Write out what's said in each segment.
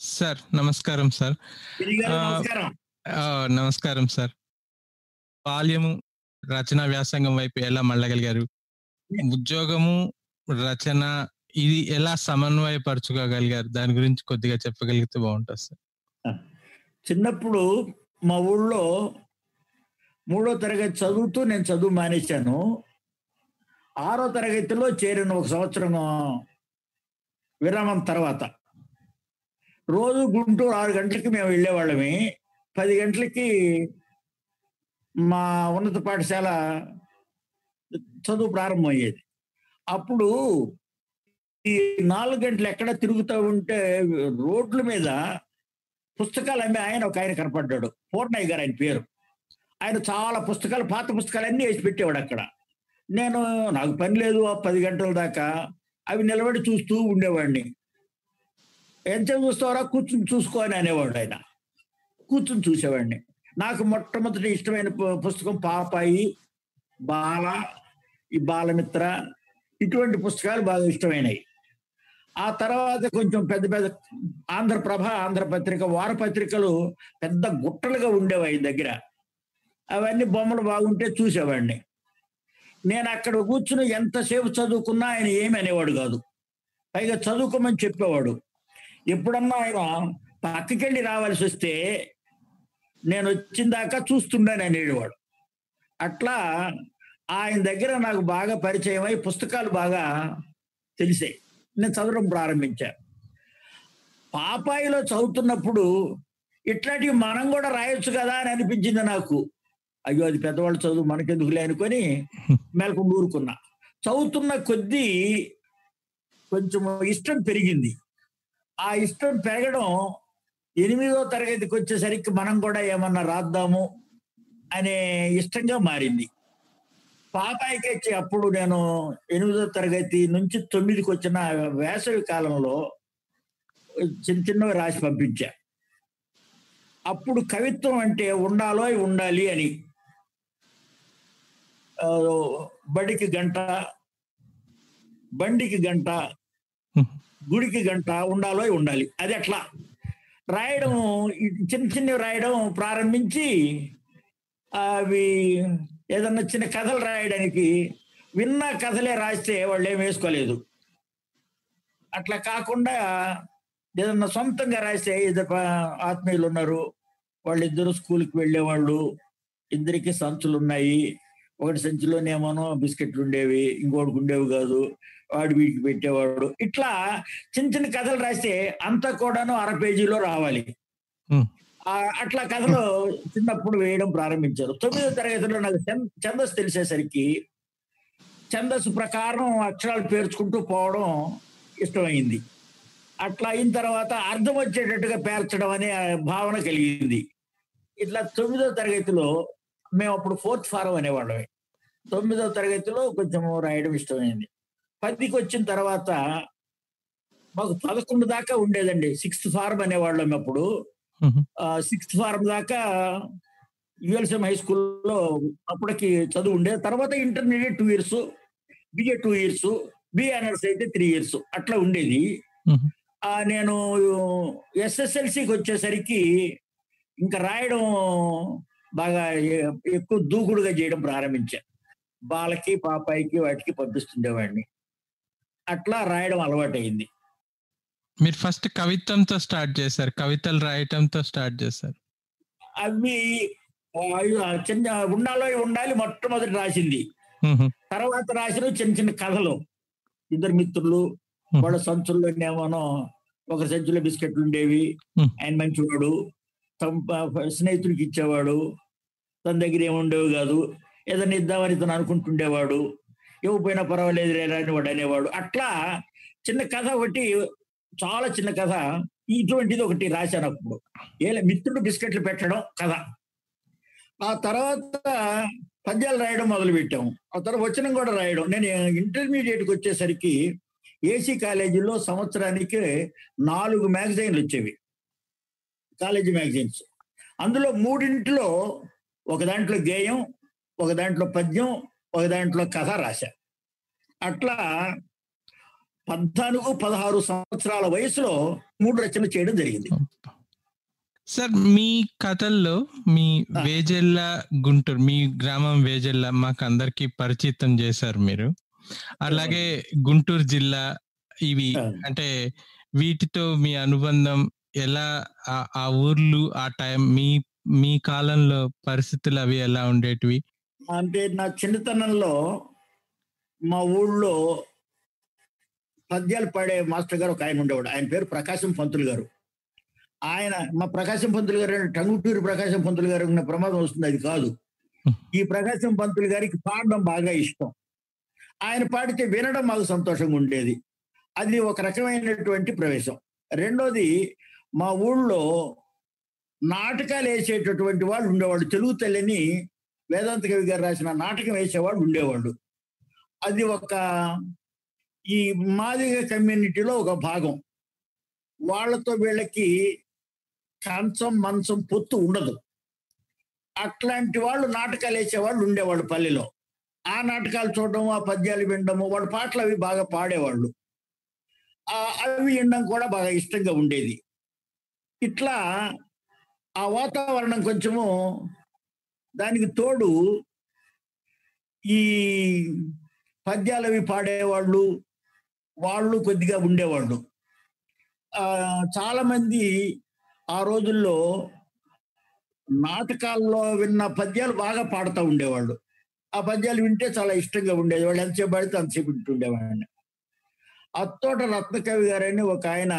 Sir నమస్కారం sir. గిరి గారు ఆహ్, నమస్కారం. నమస్కారం సార్. బాల్యము, రచనా వ్యాసంగం వైపు ఎలా మళ్ళగలిగారు? ఉద్యోగము, రచన ఇది ఎలా సమన్వయపరచుకోగలిగారు? దాని గురించి కొద్దిగా చెప్పగలిగితే బావుంటది సార్. చిన్నప్పుడు మా ఊళ్ళో మూడో తరగతి చదువుతూ నేను చదువు మానేశాను. ఆరో తరగతిలో చేరాను ఒక సంవత్సరం విరామం తర్వాత. రోజు గుంటూరు 6 గంటలకి మేము వెళ్ళేవాళ్ళమి. 10 గంటలకి మా ఉన్నత పాఠశాల చదువు ప్రారంభమయ్యేది. అప్పుడు ఈ 4 గంటలు ఎక్కడ తిరుగుతా ఉంటే రోడ్ల మీద పుస్తకాలు అమ్మే ఒక ఆయన కనపడ్డాడు. పూర్ణయ్య గారు ఆయన పేరు. ఆయన చాలా పుస్తకాలు, పాత పుస్తకాలన్నీ వేసి పెట్టేవాడు అక్కడ. నాకు పని లేదు ఆ 10 గంటల దాకా. అవి నిలబడి చూస్తూ ఉండేవాడిని. ఎంతసేపు చూస్తావరా, కూర్చుని చూసుకో అని అనేవాడు ఆయన. కూర్చుని చూసేవాడిని. నాకు మొట్టమొదటి ఇష్టమైన పుస్తకం పాపాయి, బాల, ఈ బాలమిత్ర, ఇటువంటి పుస్తకాలు బాగా ఇష్టమైనవి. ఆ తర్వాత కొంచెం పెద్ద పెద్ద ఆంధ్రప్రభ, ఆంధ్రపత్రిక, వారపత్రికలు పెద్ద గుట్టలుగా ఉండేవి ఆయన దగ్గర. అవన్నీ బొమ్మలు బాగుంటే చూసేవాడిని. నేను అక్కడ కూర్చుని ఎంతసేపు చదువుకున్నా ఆయన ఏమి అనేవాడు కాదు. పైగా చదువుకోమని చెప్పేవాడు. ఎప్పుడన్నా ఆయన పక్కకెళ్ళి రావాల్సి వస్తే నేను వచ్చిన దాకా చూస్తుండని అనేవాడు. అట్లా ఆయన దగ్గర నాకు బాగా పరిచయం అయి పుస్తకాలు బాగా తెలిసాయి. నేను చదవడం ప్రారంభించాను. పాపాయిలో చదువుతున్నప్పుడు ఇట్లాంటివి మనం కూడా రాయొచ్చు కదా అని అనిపించింది నాకు. అయ్యో అది పెద్దవాళ్ళు చదువు మనకెందుకులే అనుకొని మెలకు ఊరుకున్నా. చదువుతున్న కొద్దీ కొంచెం ఇష్టం పెరిగింది. ఆ ఇష్టం పెరగడం 8వ తరగతికి వచ్చేసరికి మనం కూడా ఏమన్నా రాద్దాము అనే ఇష్టంగా మారింది. పాపాయికి వచ్చి అప్పుడు నేను 8వ తరగతి నుంచి 9కి వచ్చిన వేసవి కాలంలో చిన్న చిన్నవి రాసి పంపించా. అప్పుడు కవిత్వం అంటే ఉండాలి అని. బడికి గంట, బండికి గంట, గుడికి గంట, ఉండాలి. అది అట్లా రాయడం, చిన్న చిన్నవి రాయడం ప్రారంభించి అవి ఏదన్నా చిన్న కథలు రాయడానికి విన్న కథలే రాస్తే వాళ్ళు ఏం వేసుకోలేదు. అట్లా కాకుండా ఏదన్నా సొంతంగా రాస్తే ఇద్దరు ఆత్మీయులు ఉన్నారు, వాళ్ళిద్దరూ స్కూల్కి వెళ్ళేవాళ్ళు, ఇద్దరికి సంచులు ఉన్నాయి. ఒకటి సంచిలోనేమోనో బిస్కెట్లు ఉండేవి, ఇంకోటికి ఉండేవి కాదు, వాడు వీడికి పెట్టేవాడు. ఇట్లా చిన్న చిన్న కథలు రాస్తే అంతా కూడాను 1/2 పేజీలో రావాలి. అట్లా కథలు చిన్నప్పుడు వేయడం ప్రారంభించారు. 9వ తరగతిలో నాకు ఛందస్సు తెలిసేసరికి ఛందస్సు ప్రకారం అక్షరాలు పేర్చుకుంటూ పోవడం ఇష్టమైంది. అట్లా అయిన తర్వాత అర్థం వచ్చేటట్టుగా పేర్చడం అనే భావన కలిగింది. ఇట్లా 9వ తరగతిలో మేము అప్పుడు 4th ఫారం అనేవాళ్ళమే. 9వ తరగతిలో కొంచెం రాయడం ఇష్టమైంది. 10కి వచ్చిన తర్వాత మాకు 11 దాకా ఉండేదండి. 6th ఫారం అనేవాళ్ళం అప్పుడు. 6th ఫారం దాకా యుఎల్సిఎం హై స్కూల్లో అప్పటికి చదువు ఉండేది. తర్వాత intermediate 2 years, BA 2 years, BA honours అయితే 3 ఇయర్స్ అట్లా ఉండేది. నేను ఎస్ఎస్ఎల్సికి వచ్చేసరికి ఇంకా రాయడం బాగా ఎక్కువ దూకుడుగా చేయడం ప్రారంభించాను. బాలకి, పాపాయికి వాటికి పంపిస్తుండేవాడిని. అట్లా రాయడం అలవాటైంది. మీరు ఫస్ట్ కవిత్వంతో స్టార్ట్ చేశారు. కవితలు రాయటంతో స్టార్ట్ చేశారు. అవి చిన్న ఉండాలి మొట్టమొదటి రాసింది. తర్వాత రాసిన చిన్న చిన్న కథలు. ఇద్దరు మిత్రులు, వాళ్ళ సంచుల్లోనేమోనో ఒక సంచిలో బిస్కెట్లు ఉండేవి. ఆయన మంచివాడు, స్నేహితుడికి ఇచ్చేవాడు. తన దగ్గర ఏముండేవి కాదు. ఏదైనా ఇద్దామని తను అనుకుంటుండేవాడు. ఇవ్వకపోయినా పర్వాలేదు అని వాడు అనేవాడు. అట్లా చిన్న కథ ఒకటి, చాలా చిన్న కథ, ఇటువంటిది ఒకటి రాశాను అప్పుడు. మిత్రుడు బిస్కెట్లు పెట్టడం కథ. ఆ తర్వాత పద్యాలు రాయడం మొదలు పెట్టాము. ఆ తర్వాత వచనం కూడా రాయడం. నేను ఇంటర్మీడియట్కి వచ్చేసరికి ఏసీ కాలేజీలో సంవత్సరానికి 4 మ్యాగజైన్లు వచ్చేవి, కాలేజీ మ్యాగజైన్స్. అందులో 3 ఒక దాంట్లో గేయం, ఒక దాంట్లో పద్యం, ఒక దాంట్లో కథ రాశా. అట్లా 14-16 సంవత్సరాల వయసులో 3 రచనలు చేయడం జరిగింది. సార్ మీ కథల్లో మీ వేజెల్ల గుంటూరు, మీ గ్రామం వేజెల్ల మాకందరికి పరిచితం చేశారు మీరు. అలాగే గుంటూరు జిల్లా ఇవి అంటే వీటితో మీ అనుబంధం ఎలా, ఆ ఊర్లు ఆ టైం మీ కాలంలో పరిస్థితులు అవి ఎలా ఉండేటివి? అంటే నా చిన్నతనంలో మా ఊళ్ళో పద్యాలు పాడే మాస్టర్ గారు ఒక ఆయన ఉండేవాడు. ఆయన పేరు ప్రకాశం పంతులు గారు. ఆయన మా ప్రకాశం పంతులు గారు టంగుటూరి ప్రకాశం పంతులు గారు ఉన్న ప్రమాదం వస్తుంది, అది కాదు. ఈ ప్రకాశం పంతులు గారికి పాడడం బాగా ఇష్టం. ఆయన పాడితే వినడం మాకు సంతోషంగా ఉండేది. అది ఒక రకమైనటువంటి ప్రవేశం. రెండోది, మా ఊళ్ళో నాటకాలు వేసేటటువంటి వాళ్ళు ఉండేవాళ్ళు. తెలుగు తల్లిని వేదాంత కవి గారు రాసిన నాటకం వేసేవాళ్ళు ఉండేవాళ్ళు. అది ఒక ఈ మాదిగ కమ్యూనిటీలో ఒక భాగం. వాళ్ళతో వీళ్ళకి కంచం మంచం పొత్తు ఉండదు. అట్లాంటి వాళ్ళు నాటకాలు వేసేవాళ్ళు ఉండేవాళ్ళు పల్లెలో. ఆ నాటకాలు చూడడము, ఆ పద్యాలు వినడము, వాళ్ళ పాటలు అవి బాగా పాడేవాళ్ళు. అవి వినడం కూడా బాగా ఇష్టంగా ఉండేది. ఇట్లా ఆ వాతావరణం కొంచెము, దానికి తోడు ఈ పద్యాలు అవి పాడేవాళ్ళు వాళ్ళు కొద్దిగా ఉండేవాళ్ళు. చాలా మంది ఆ రోజుల్లో నాటకాల్లో విన్న పద్యాలు బాగా పాడుతూ ఉండేవాళ్ళు. ఆ పద్యాలు వింటే చాలా ఇష్టంగా ఉండేది. వాళ్ళు ఎంతసేపు పడితే అంతసేపు వింటుండేవాడిని. అత్తోట రత్నకవి గారని ఒక ఆయన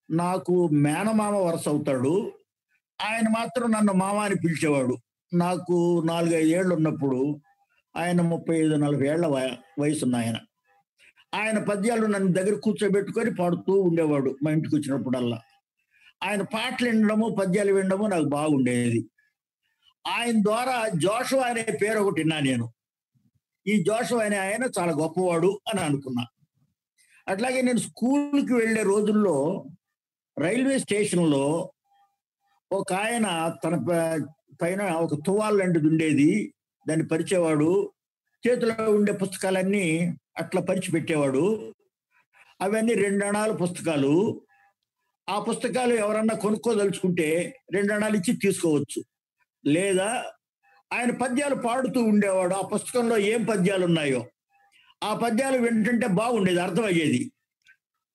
నాకు మేనమామ వరుస అవుతాడు. ఆయన మాత్రం నన్ను మామ అని పిలిచేవాడు. నాకు 4-5 ఏళ్ళు ఉన్నప్పుడు, ఆయన 35-40 ఏళ్ల వయసున్న ఆయన. ఆయన పద్యాలు నన్ను దగ్గర కూర్చోబెట్టుకొని పాడుతూ ఉండేవాడు మా ఇంటికి వచ్చినప్పుడల్లా. ఆయన పాటలు వినడము, పద్యాలు వినడము నాకు బాగుండేది. ఆయన ద్వారా జోషువా అనే పేరు ఒకటి విన్నా నేను. ఈ జోషువా అనే ఆయన చాలా గొప్పవాడు అని అనుకున్నా. అట్లాగే నేను స్కూల్కి వెళ్ళే రోజుల్లో రైల్వే స్టేషన్లో ఒక ఆయన తన పైన ఒక తువాల్ లాంటిది ఉండేది, దాన్ని పరిచేవాడు. చేతిలో ఉండే పుస్తకాలన్నీ అట్లా పరిచి పెట్టేవాడు. అవన్నీ 2 అణాల పుస్తకాలు. ఆ పుస్తకాలు ఎవరన్నా కొనుక్కోదలుచుకుంటే 2 అణాలు ఇచ్చి తీసుకోవచ్చు. లేదా ఆయన పద్యాలు పాడుతూ ఉండేవాడు. ఆ పుస్తకంలో ఏం పద్యాలు ఉన్నాయో ఆ పద్యాలు వింటుంటే బాగుండేది, అర్థమయ్యేది.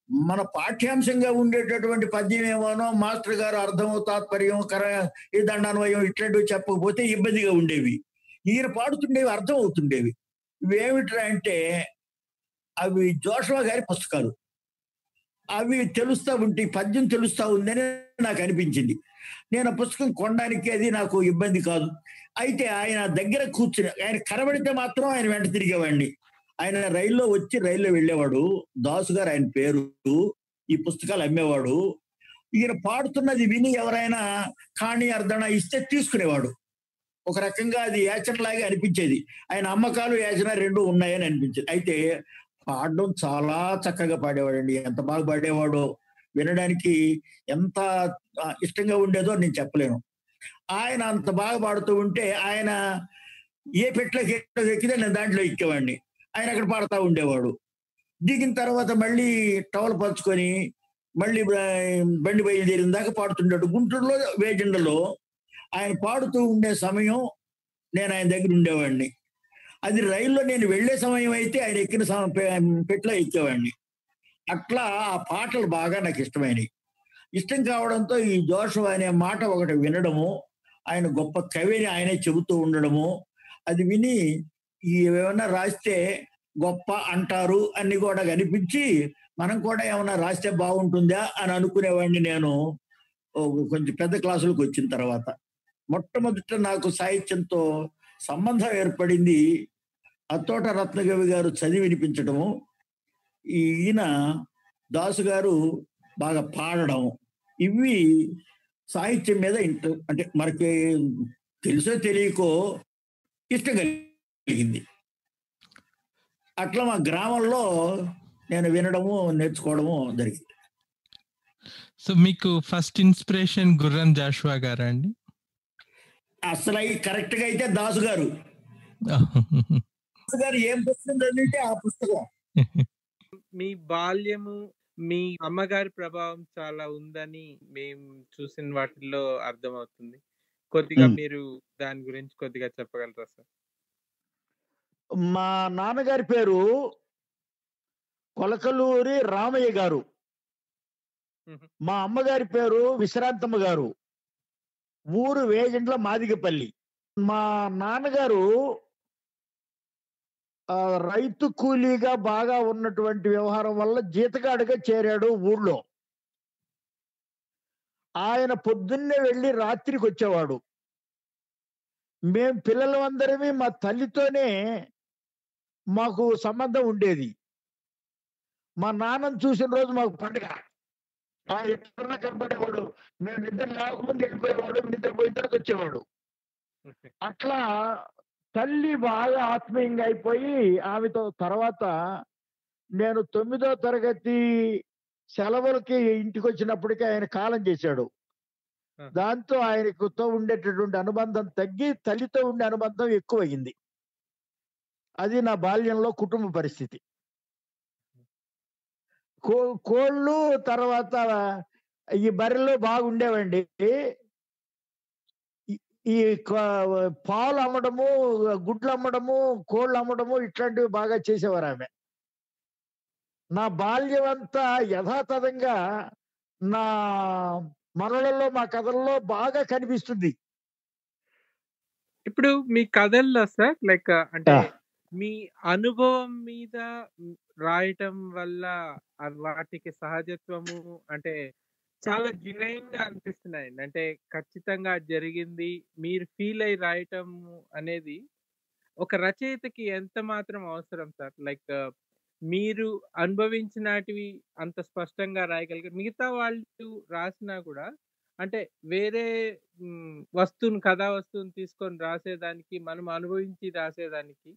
మన పాఠ్యాంశంగా ఉండేటటువంటి పద్యం ఏమోనో మాస్టర్ గారు అర్థం, తాత్పర్యం, ఈ దండాన్వయం ఇట్లాంటివి చెప్పకపోతే ఇబ్బందిగా ఉండేవి. ఈయన పాడుతుండేవి అర్థం అవుతుండేవి. ఇవేమిట్రా అంటే అవి జోషువా గారి పుస్తకాలు. అవి తెలుస్తా ఉంటే పద్యం తెలుస్తా ఉందని నాకు అనిపించింది. నేను ఆ పుస్తకం కొనడానికి అది నాకు ఇబ్బంది కాదు. అయితే ఆయన దగ్గర కూర్చుని ఆయన కనబడితే మాత్రం ఆయన వెంట తిరిగేవాడిని. ఆయన రైల్లో వచ్చి రైల్లో వెళ్ళేవాడు. దాసు గారు ఆయన పేరు. ఈ పుస్తకాలు అమ్మేవాడు. ఈయన పాడుతున్నది విని ఎవరైనా కాణి అర్ధన ఇస్తే తీసుకునేవాడు. ఒక రకంగా అది యాచనలాగే అనిపించేది. ఆయన అమ్మకాలు యాచన 2 ఉన్నాయని అనిపించేది. అయితే పాడడం చాలా చక్కగా పాడేవాడండి. ఎంత బాగా పాడేవాడో, వినడానికి ఎంత ఇష్టంగా ఉండేదో నేను చెప్పలేను. ఆయన అంత బాగా పాడుతూ ఉంటే ఆయన ఏ పెట్లోకి ఎక్కితే నేను దాంట్లో ఎక్కేవాడిని. ఆయన అక్కడ పాడుతూ ఉండేవాడు. దిగిన తర్వాత మళ్ళీ టవల్ పంచుకొని మళ్ళీ బండి బయలుదేరిన దాకా పాడుతుంటాడు. గుంటూరులో వేజెండలో ఆయన పాడుతూ ఉండే సమయం నేను ఆయన దగ్గర ఉండేవాడిని. అది రైల్లో నేను వెళ్లే సమయం అయితే ఆయన ఎక్కిన పెట్లో ఎక్కేవాడిని. అట్లా ఆ పాటలు బాగా నాకు ఇష్టమైనవి. ఇష్టం కావడంతో ఈ జోషువా అనే మాట ఒకటి వినడము, ఆయన గొప్ప కవిని ఆయనే చెబుతూ ఉండడము, అది విని ఏమైనా రాస్తే గొప్ప అంటారు అని కూడా కనిపించి మనం కూడా ఏమైనా రాస్తే బాగుంటుందా అని అనుకునేవాడిని నేను కొంచెం పెద్ద క్లాసులకు వచ్చిన తర్వాత. మొట్టమొదట నాకు సాహిత్యంతో సంబంధం ఏర్పడింది అత్తోట రత్నకవి గారు చదివి వినిపించడము, ఈయన దాసు గారు బాగా పాడడం, ఇవి సాహిత్యం మీద అంటే మనకి తెలుసో తెలియకో ఇష్టం కలిగింది. అట్లా మా గ్రామంలో నేను వినడము నేర్చుకోవడము జరిగింది. సో మీకు ఫస్ట్ ఇన్స్పిరేషన్ గుర్రం జాషువా గారా అండి? అసలు అవి కరెక్ట్ గా అయితే దాసు గారు. దాసు గారు ఏం పుస్తకం చదివితే ఆ పుస్తకం. మీ బాల్యము, మీ అమ్మగారి ప్రభావం చాలా ఉందని మేము చూసిన వాటిల్లో అర్థమవుతుంది. కొద్దిగా మీరు దాని గురించి కొద్దిగా చెప్పగలరా సార్? మా నాన్నగారి పేరు కొలకలూరి రామయ్య గారు. హుహు. మా అమ్మగారి పేరు విశ్రాంతమ్మ గారు. ఊరు వేజండ్ల మాదిగపల్లి. మా నాన్నగారు రైతు కూలీగా బాగా ఉన్నటువంటి వ్యవహారం వల్ల జీతగాడిగా చేరాడు ఊళ్ళో. ఆయన పొద్దున్నే వెళ్ళి రాత్రికి వచ్చేవాడు. మేం పిల్లలందరమీ మా తల్లితోనే మాకు సంబంధం ఉండేది. మా నాన్నని చూసిన రోజు మాకు పండుగ. ఆయన ఎప్పుడన్నా కనపడేవాడు. మేము నిద్ర లేకముందు వెళ్ళిపోయేవాడు, నిద్రపోయిన తర్వాత వచ్చేవాడు. అట్లా తల్లి బాగా ఆత్మీయంగా అయిపోయి ఆమెతో తర్వాత నేను 9వ తరగతి సెలవులకి ఇంటికి వచ్చినప్పటికీ ఆయన కాలం చేశాడు. దాంతో ఆయనతో ఉండేటటువంటి అనుబంధం తగ్గి తల్లితో ఉండే అనుబంధం ఎక్కువయింది. అది నా బాల్యంలో కుటుంబ పరిస్థితి. కోళ్ళు తర్వాత ఈ బర్రెలు బాగుండేవండి. ఈ పాలు అమ్మడము, గుడ్లు అమ్మడము, కోళ్ళు అమ్మడము ఇట్లాంటివి బాగా చేసేవారు ఆమె. నా బాల్యం అంతా యథాతథంగా నా మనలలో మా కథల్లో బాగా కనిపిస్తుంది. ఇప్పుడు మీ కథల్లో సార్ లైక్ అంటే మీ అనుభవం మీద రాయటం వల్ల వాటికి సహజత్వము అంటే చాలా జెన్యూన్ గా అనిపిస్తున్నాయండి. అంటే ఖచ్చితంగా జరిగింది మీరు ఫీల్ అయ్యి రాయటం అనేది ఒక రచయితకి ఎంత మాత్రం అవసరం సార్? లైక్ మీరు అనుభవించినటివి అంత స్పష్టంగా రాయగలిగారు. మిగతా వాళ్ళు రాసినా కూడా అంటే వేరే కథా వస్తువుని తీసుకొని రాసేదానికి, మనం అనుభవించి రాసేదానికి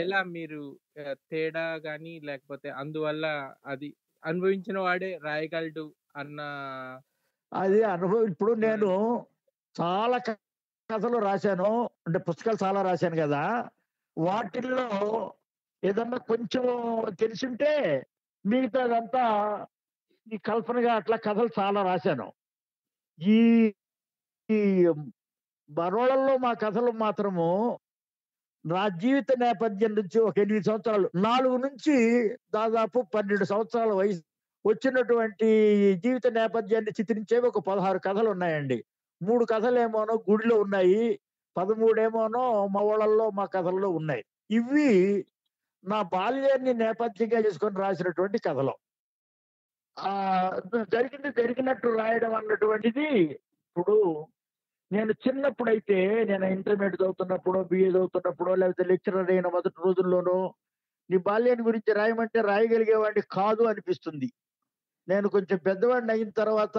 ఎలా మీరు తేడా గాని లేకపోతే అందువల్ల అది అనుభవించిన వాడే రాయగలడు అన్న అది అనుభవం. ఇప్పుడు నేను చాలా కథలు రాశాను, అంటే పుస్తకాలు చాలా రాశాను కదా. వాటిల్లో ఏదన్నా కొంచెం తెలిసింటే మిగతాదంతా ఈ కల్పనగా అట్లా కథలు చాలా రాశాను. ఈ బరోళల్లో మా కథలు మాత్రము నా జీవిత నేపథ్యం నుంచి ఒక 8 సంవత్సరాలు, 4 నుంచి దాదాపు 12 సంవత్సరాల వయసు వచ్చినటువంటి జీవిత నేపథ్యాన్ని చిత్రించేవి ఒక 16 కథలు ఉన్నాయండి. 3 కథలేమోనో గుడిలో ఉన్నాయి, 13 ఏమోనో మా ఊళ్ళల్లో మా కథల్లో ఉన్నాయి. ఇవి నా బాల్యాన్ని నేపథ్యంగా చేసుకొని రాసినటువంటి కథలు. జరిగినట్టు రాయడం అన్నటువంటిది ఇప్పుడు నేను చిన్నప్పుడైతే నేను ఇంటర్మీడియట్ చదువుతున్నప్పుడు, బిఏ చదువుతున్నప్పుడు, లేకపోతే లెక్చరర్ అయిన మొదటి రోజుల్లోనూ నీ బాల్యాన్ని గురించి రాయమంటే రాయగలిగేవాడిని కాదు అనిపిస్తుంది. నేను కొంచెం పెద్దవాడిని అయిన తర్వాత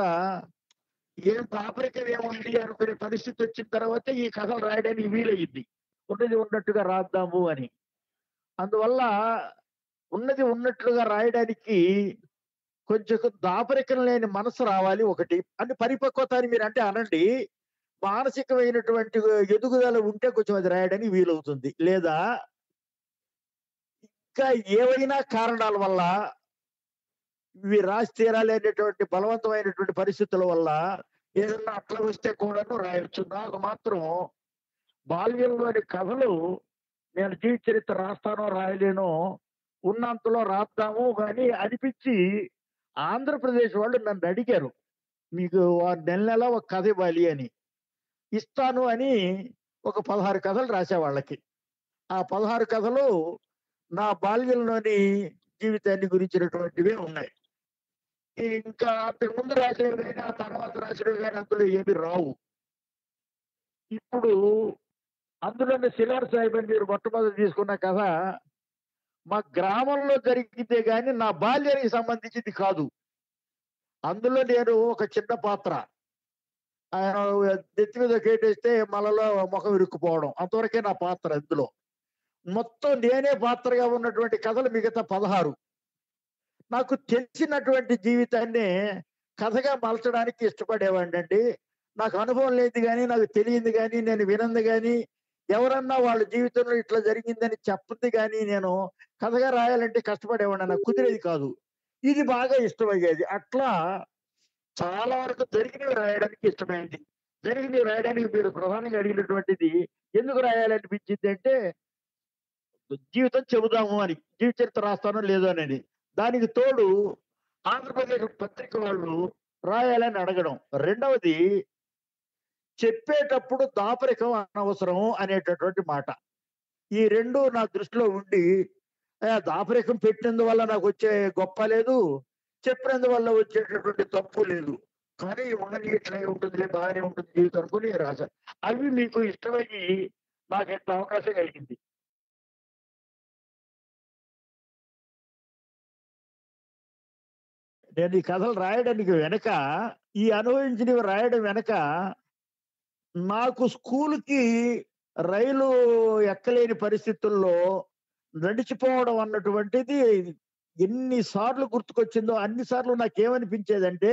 ఏం దాపరికం ఏముంది అనుకునే పరిస్థితి వచ్చిన తర్వాత ఈ కథలు రాయడానికి వీలయ్యింది. ఉన్నది ఉన్నట్టుగా రాద్దాము అని. అందువల్ల ఉన్నది ఉన్నట్లుగా రాయడానికి కొంచెం దాపరికం లేని మనసు రావాలి ఒకటి. అంటే పరిపక్వత అని మీరు అంటే అనండి. మానసికమైనటువంటి ఎదుగుదల ఉంటే కొంచెం అది రాయడానికి వీలవుతుంది. లేదా ఇంకా ఏవైనా కారణాల వల్ల ఇవి రాసి తీరాలనేటువంటి బలవంతమైనటువంటి పరిస్థితుల వల్ల ఏదన్నా అట్లా వస్తే కూడాను రాయొచ్చు. నాకు మాత్రం బాల్యంలోని కథలు నేను జీవిత చరిత్ర రాస్తానో రాయలేనో ఉన్నంతలో రాద్దాము అని అనిపించి ఆంధ్రప్రదేశ్ వాళ్ళు నన్ను అడిగారు, మీకు నెల ఒక కథ ఇవ్వాలి అని. ఇస్తాను అని ఒక 16 కథలు రాసే వాళ్ళకి. ఆ 16 కథలు నా బాల్యంలోని జీవితాన్ని గురించినటువంటివే ఉన్నాయి. ఇంకా అంతకుముందు రాసేవి కానీ ఆ తర్వాత రాసినవి కానీ అందులో ఏమి రావు. ఇప్పుడు అందులోనే సిలార్ సాహిబ్ అని మీరు మొట్టమొదటి తీసుకున్న కథ మా గ్రామంలో జరిగితే గాని నా బాల్యానికి సంబంధించింది కాదు. అందులో నేను ఒక చిన్న పాత్ర, ఆయన నెత్తి మీద కేటేస్తే మలలో ముఖం ఇరుక్కుపోవడం, అంతవరకే నా పాత్ర. ఇందులో మొత్తం నేనే పాత్రగా ఉన్నటువంటి కథలు మిగతా 16. నాకు తెలిసినటువంటి జీవితాన్ని కథగా మలచడానికి ఇష్టపడేవాడిని అండి. నాకు అనుభవం లేదు కానీ, నాకు తెలియంది కానీ, నేను వినంది కానీ ఎవరన్నా వాళ్ళ జీవితంలో ఇట్లా జరిగిందని చెప్తుంది కానీ నేను కథగా రాయాలంటే కష్టపడేవాడిని, నాకు కుదిరేది కాదు. ఇది బాగా ఇష్టమయ్యేది. అట్లా చాలా వరకు జరిగినవి రాయడానికి ఇష్టమైంది. జరిగినవి రాయడానికి మీరు ప్రధానంగా అడిగినటువంటిది ఎందుకు రాయాలనిపించింది అంటే, జీవితం చెబుదాము అని, జీవిత చరిత్ర రాస్తానో లేదో అని. దానికి తోడు ఆంధ్రప్రదేశ్ పత్రిక వాళ్ళు రాయాలని అడగడం. రెండవది, చెప్పేటప్పుడు దాపరికం అనవసరం అనేటటువంటి మాట. ఈ రెండు నా దృష్టిలో ఉండి, దాపరికం పెట్టినందువల్ల నాకు వచ్చే గొప్ప లేదు, చెప్పినందువల్ల వచ్చేటటువంటి తప్పు లేదు, కానీ ఉండని ఇట్లా ఉంటుంది, బాగానే ఉంటుంది జీవితం అనుకుని రాశాను. అవి మీకు ఇష్టమయ్యి నాకు ఎంత అవకాశం కలిగింది. నేను ఈ కథలు రాయడానికి వెనక, ఈ అనుభవించినవి రాయడం వెనక, నాకు స్కూల్కి రైలు ఎక్కలేని పరిస్థితుల్లో నడిచిపోవడం అన్నటువంటిది ఎన్నిసార్లు గుర్తుకొచ్చిందో అన్నిసార్లు నాకేమనిపించేదంటే,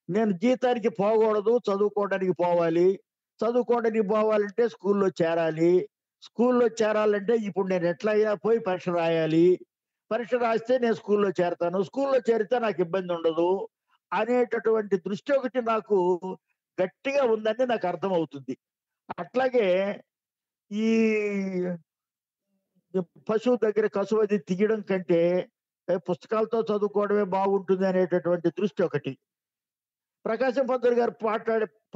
నేను జీతానికి పోకూడదు, చదువుకోవడానికి పోవాలి. చదువుకోవడానికి పోవాలంటే స్కూల్లో చేరాలి. స్కూల్లో చేరాలంటే ఇప్పుడు నేను ఎట్లయినా పోయి పరీక్ష రాయాలి. పరీక్ష రాస్తే నేను స్కూల్లో చేరతాను. స్కూల్లో చేరితే నాకు ఇబ్బంది ఉండదు అనేటటువంటి దృష్టి ఒకటి నాకు గట్టిగా ఉందని నాకు అర్థమవుతుంది. అట్లాగే ఈ పశువు దగ్గర కసువది తీయడం కంటే పుస్తకాలతో చదువుకోవడమే బాగుంటుంది అనేటటువంటి దృష్టి ఒకటి. ప్రకాశం పంతులు గారు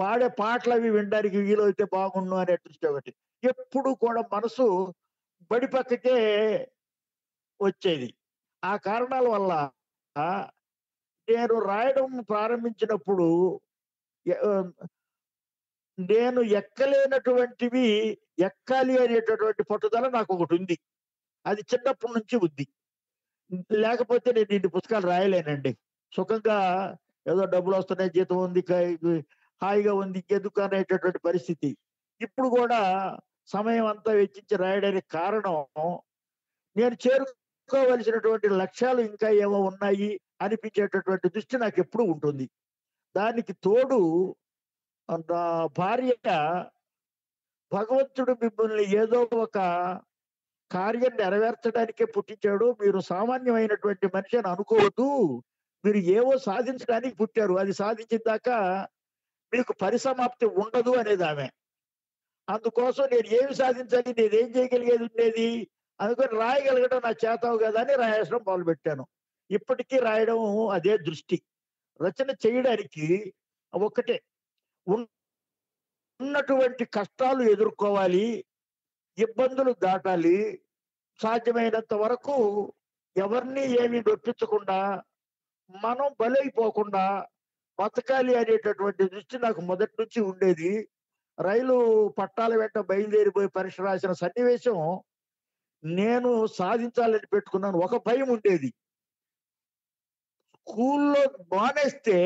పాడే పాటలు అవి వినడానికి వీలైతే బాగుండు అనే దృష్టి ఒకటి. ఎప్పుడు కూడా మనసు బడి పక్కకే వచ్చేది. ఆ కారణాల వల్ల నేను రాయడం ప్రారంభించినప్పుడు నేను ఎక్కలేనటువంటివి ఎక్కాలి అనేటటువంటి పట్టుదల నాకు ఒకటి ఉంది. అది చిన్నప్పటి నుంచి ఉంది. లేకపోతే నేను ఇన్ని పుస్తకాలు రాయలేనండి. సుఖంగా ఏదో డబ్బులు వస్తున్నాయి, జీతం ఉంది, హాయిగా ఉంది, ఇంకెందుకు అనేటటువంటి పరిస్థితి. ఇప్పుడు కూడా సమయం అంతా వెచ్చించి రాయడానికి కారణం, నేను చేరుకోవలసినటువంటి లక్ష్యాలు ఇంకా ఏమో ఉన్నాయి అనిపించేటటువంటి దృష్టి నాకు ఎప్పుడు ఉంటుంది. దానికి తోడు నా భార్య, భగవంతుడు మిమ్మల్ని ఏదో ఒక కార్యం నెరవేర్చడానికే పుట్టించాడు, మీరు సామాన్యమైనటువంటి మనిషి అని అనుకోవద్దు, మీరు ఏవో సాధించడానికి పుట్టారు, అది సాధించిన దాకా మీకు పరిసమాప్తి ఉండదు అనేది ఆమె. అందుకోసం నేను ఏమి సాధించాలి, నేనేం చేయగలిగేది ఉండేది అందుకని రాయగలగడం నా చేతావు కదా అని రాయడం మొదలుపెట్టాను. ఇప్పటికీ రాయడం అదే దృష్టి. రచన చేయడానికి ఒక్కటే, ఉన్నటువంటి కష్టాలు ఎదుర్కోవాలి, ఇబ్బందులు దాటాలి, సాధ్యమైనంత వరకు ఎవరిని ఏమీ నొప్పించకుండా మనం బలైపోకుండా బతకాలి అనేటటువంటి దృష్టి నాకు మొదటి నుంచి ఉండేది. రైలు పట్టాల వెంట బయలుదేరిపోయి పరీక్ష రాసిన సన్నివేశం నేను సాధించాలని పెట్టుకున్నాను. ఒక భయం ఉండేది, స్కూల్లో మానేస్తే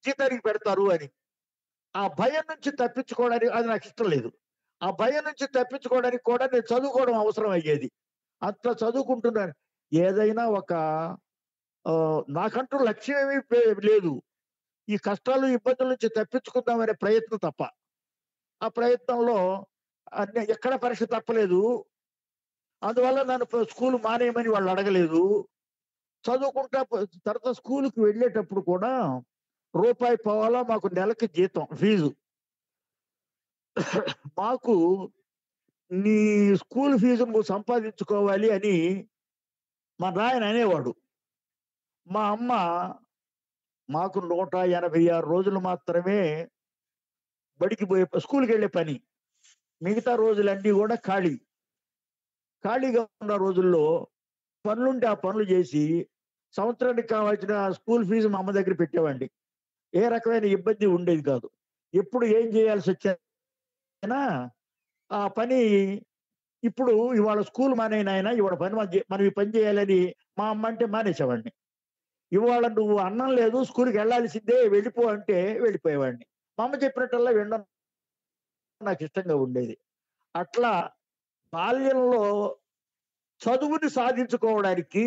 జీతానికి పెడతారు అని. ఆ భయం నుంచి తప్పించుకోవడానికి, అది నాకు ఇష్టం లేదు, ఆ భయం నుంచి తప్పించుకోవడానికి కూడా నేను చదువుకోవడం అవసరం అయ్యేది. అట్లా చదువుకుంటున్నాను. ఏదైనా ఒక నాకంటూ లక్ష్యం ఏమీ లేదు, ఈ కష్టాలు ఇబ్బందుల నుంచి తప్పించుకుందామనే ప్రయత్నం తప్ప. ఆ ప్రయత్నంలో ఎక్కడ పరీక్ష తప్పలేదు, అందువల్ల నన్ను స్కూల్ మానేయమని వాళ్ళు అడగలేదు. చదువుకుంటా తర్వాత స్కూల్కి వెళ్ళేటప్పుడు కూడా రూపాయి పోవాలా మాకు నెలకి జీతం, ఫీజు. మాకు నీ స్కూల్ ఫీజు నువ్వు సంపాదించుకోవాలి అని మా నాయన అనేవాడు. మా అమ్మ మాకు 186 రోజులు మాత్రమే బడికి పోయే, స్కూల్కి వెళ్ళే పని, మిగతా రోజులన్నీ కూడా ఖాళీగా ఉన్న రోజుల్లో పనులుంటే ఆ పనులు చేసి సంవత్సరానికి కావాల్సిన స్కూల్ ఫీజు మా అమ్మ దగ్గర పెట్టేవాడిని. ఏ రకమైన ఇబ్బంది ఉండేది కాదు. ఎప్పుడు ఏం చేయాల్సి వచ్చేనా ఆ పని, ఇప్పుడు ఇవాళ స్కూల్ మానేనాయన, ఇవాళ మనం ఈ పని చేయాలని మా అమ్మ అంటే మానేసేవాడిని. ఇవాళ నువ్వు అన్నం లేదు, స్కూల్కి వెళ్ళాల్సిందే, వెళ్ళిపో అంటే వెళ్ళిపోయేవాడిని. మా అమ్మ చెప్పినట్టల్లా వినడం నాకు ఇష్టంగా ఉండేది. అట్లా బాల్యంలో చదువుని సాధించుకోవడానికి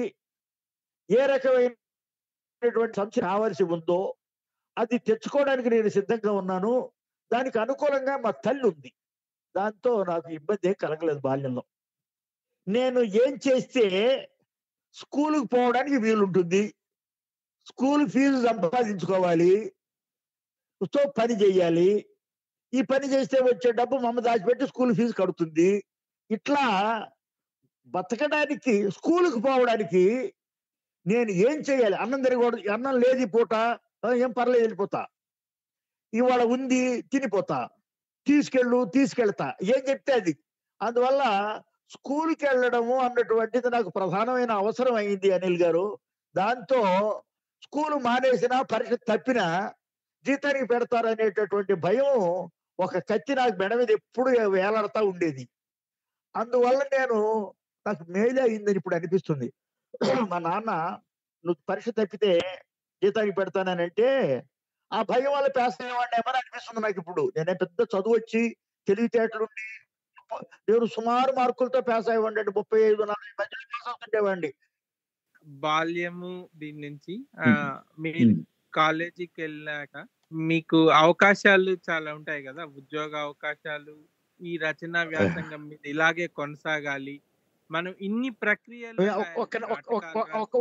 ఏ రకమైనటువంటి సంస్థ కావాల్సి ఉందో అది తెచ్చుకోవడానికి నేను సిద్ధంగా ఉన్నాను. దానికి అనుకూలంగా మా తల్లి ఉంది. దాంతో నాకు ఇబ్బంది ఏం కలగలేదు బాల్యంలో. నేను ఏం చేస్తే స్కూలుకు పోవడానికి వీలుంటుంది, స్కూల్ ఫీజు సంపాదించుకోవాలి, సో పని చెయ్యాలి, ఈ పని చేస్తే వచ్చే డబ్బు మమ్మ దాచిపెట్టి స్కూల్ ఫీజు కడుతుంది. ఇట్లా బతకడానికి, స్కూలుకు పోవడానికి నేను ఏం చేయాలి? అన్నం తిరగకూడదు, అన్నం లేదు ఈ పూట, ఏం పర్లేదు వెళ్ళిపోతా, ఇవాళ ఉంది తినిపోతా, తీసుకెళ్తా, ఏం చెప్తే అది. అందువల్ల స్కూల్కి వెళ్ళడము అన్నటువంటిది నాకు ప్రధానమైన అవసరం అయింది అనిల్ గారు. దాంతో స్కూల్ మానేసినా, పరీక్ష తప్పినా జీతానికి పెడతారనేటటువంటి భయం ఒక కత్తి నాకు మెడ మీద ఎప్పుడు వేలాడుతూ ఉండేది. అందువల్ల నాకు మేలే అయిందని ఇప్పుడు అనిపిస్తుంది. మా నాన్న నువ్వు పరీక్ష తప్పితే జీతానికి పెడతానంటే ఆ భయం వల్ల పాస్ అయ్యేవాడినేమని అనిపిస్తుంది నాకు ఇప్పుడు. నేనే పెద్ద చదువు వచ్చి తెలివితేటలుండి నేను సుమారు మార్కులతో పాస్ అయ్యేవాడిని, 35-40 మధ్యలో పాస్ అవుతుండేవాడిని. బాల్యము దీని నుంచి మీరు కాలేజీకి వెళ్ళాక మీకు అవకాశాలు చాలా ఉంటాయి కదా, ఉద్యోగ అవకాశాలు. ఈ రచనా వ్యాసంగం మీద ఇలాగే కొనసాగాలి, మనం ఇన్ని ప్రక్రియలు.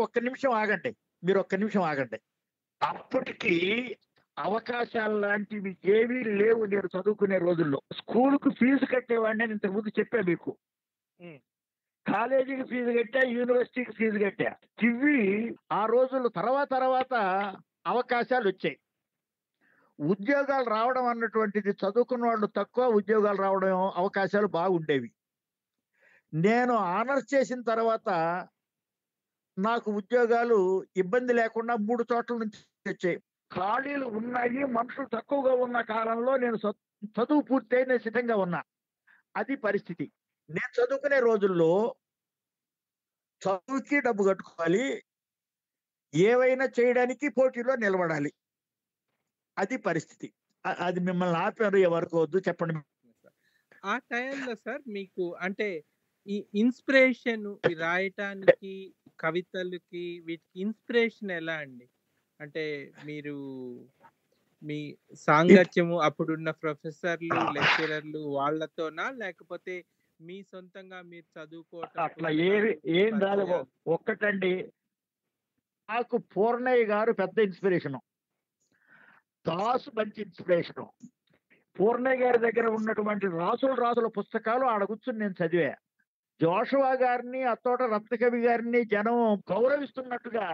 ఒక్క నిమిషం ఆగండి, మీరు ఒక్క నిమిషం ఆగండి. అప్పటికి అవకాశాలు లాంటివి ఏవీ లేవు నేను చదువుకునే రోజుల్లో. స్కూల్కు ఫీజు కట్టేవాడిని నేను ఇంతకుముందు చెప్పా మీకు. కాలేజీకి ఫీజు కట్టా, యూనివర్సిటీకి ఫీజు కట్టా. ఇవి ఆ రోజుల్లో తర్వాత అవకాశాలు వచ్చాయి. ఉద్యోగాలు రావడం అన్నటువంటిది చదువుకున్న వాళ్ళు తక్కువ, ఉద్యోగాలు రావడం అవకాశాలు బాగుండేవి. నేను ఆనర్స్ చేసిన తర్వాత నాకు ఉద్యోగాలు ఇబ్బంది లేకుండా 3 చోట్ల నుంచి వచ్చాయి. ఖాళీలు ఉన్నాయి, మనుషులు తక్కువగా ఉన్న కాలంలో నేను చదువు పూర్తయిన సిద్ధంగా ఉన్నా. అది పరిస్థితి. నేను చదువుకునే రోజుల్లో చదువుకి డబ్బు కట్టుకోవాలి, ఏవైనా చేయడానికి పోటీలో నిలబడాలి. అది పరిస్థితి. అది మిమ్మల్ని ఆపారు, ఎవరికి వద్దు చెప్పండి. ఆ టైంలో సార్ మీకు అంటే ఈ ఇన్స్పిరేషన్ రాయటానికి, కవితలకి, వీటికి ఇన్స్పిరేషన్ ఎలా అండి? అంటే మీరు మీ సాంగత్యము అప్పుడున్న ప్రొఫెసర్లు, లెక్చరర్లు వాళ్ళతోనా, లేకపోతే మీ సొంతంగా మీరు చదువుకోవటం? అట్లా ఏం రాలేదు. ఒక్కటండి, నాకు పూర్ణయ్య గారు పెద్ద ఇన్స్పిరేషను, దాసు మంచి ఇన్స్పిరేషను. పూర్ణయ్య గారి దగ్గర ఉన్నటువంటి రాసుల పుస్తకాలు ఆడ కూర్చుని నేను చదివా. జోషువా గారిని, అత్తోట రత్నకవి గారిని జనం గౌరవిస్తున్నట్టుగా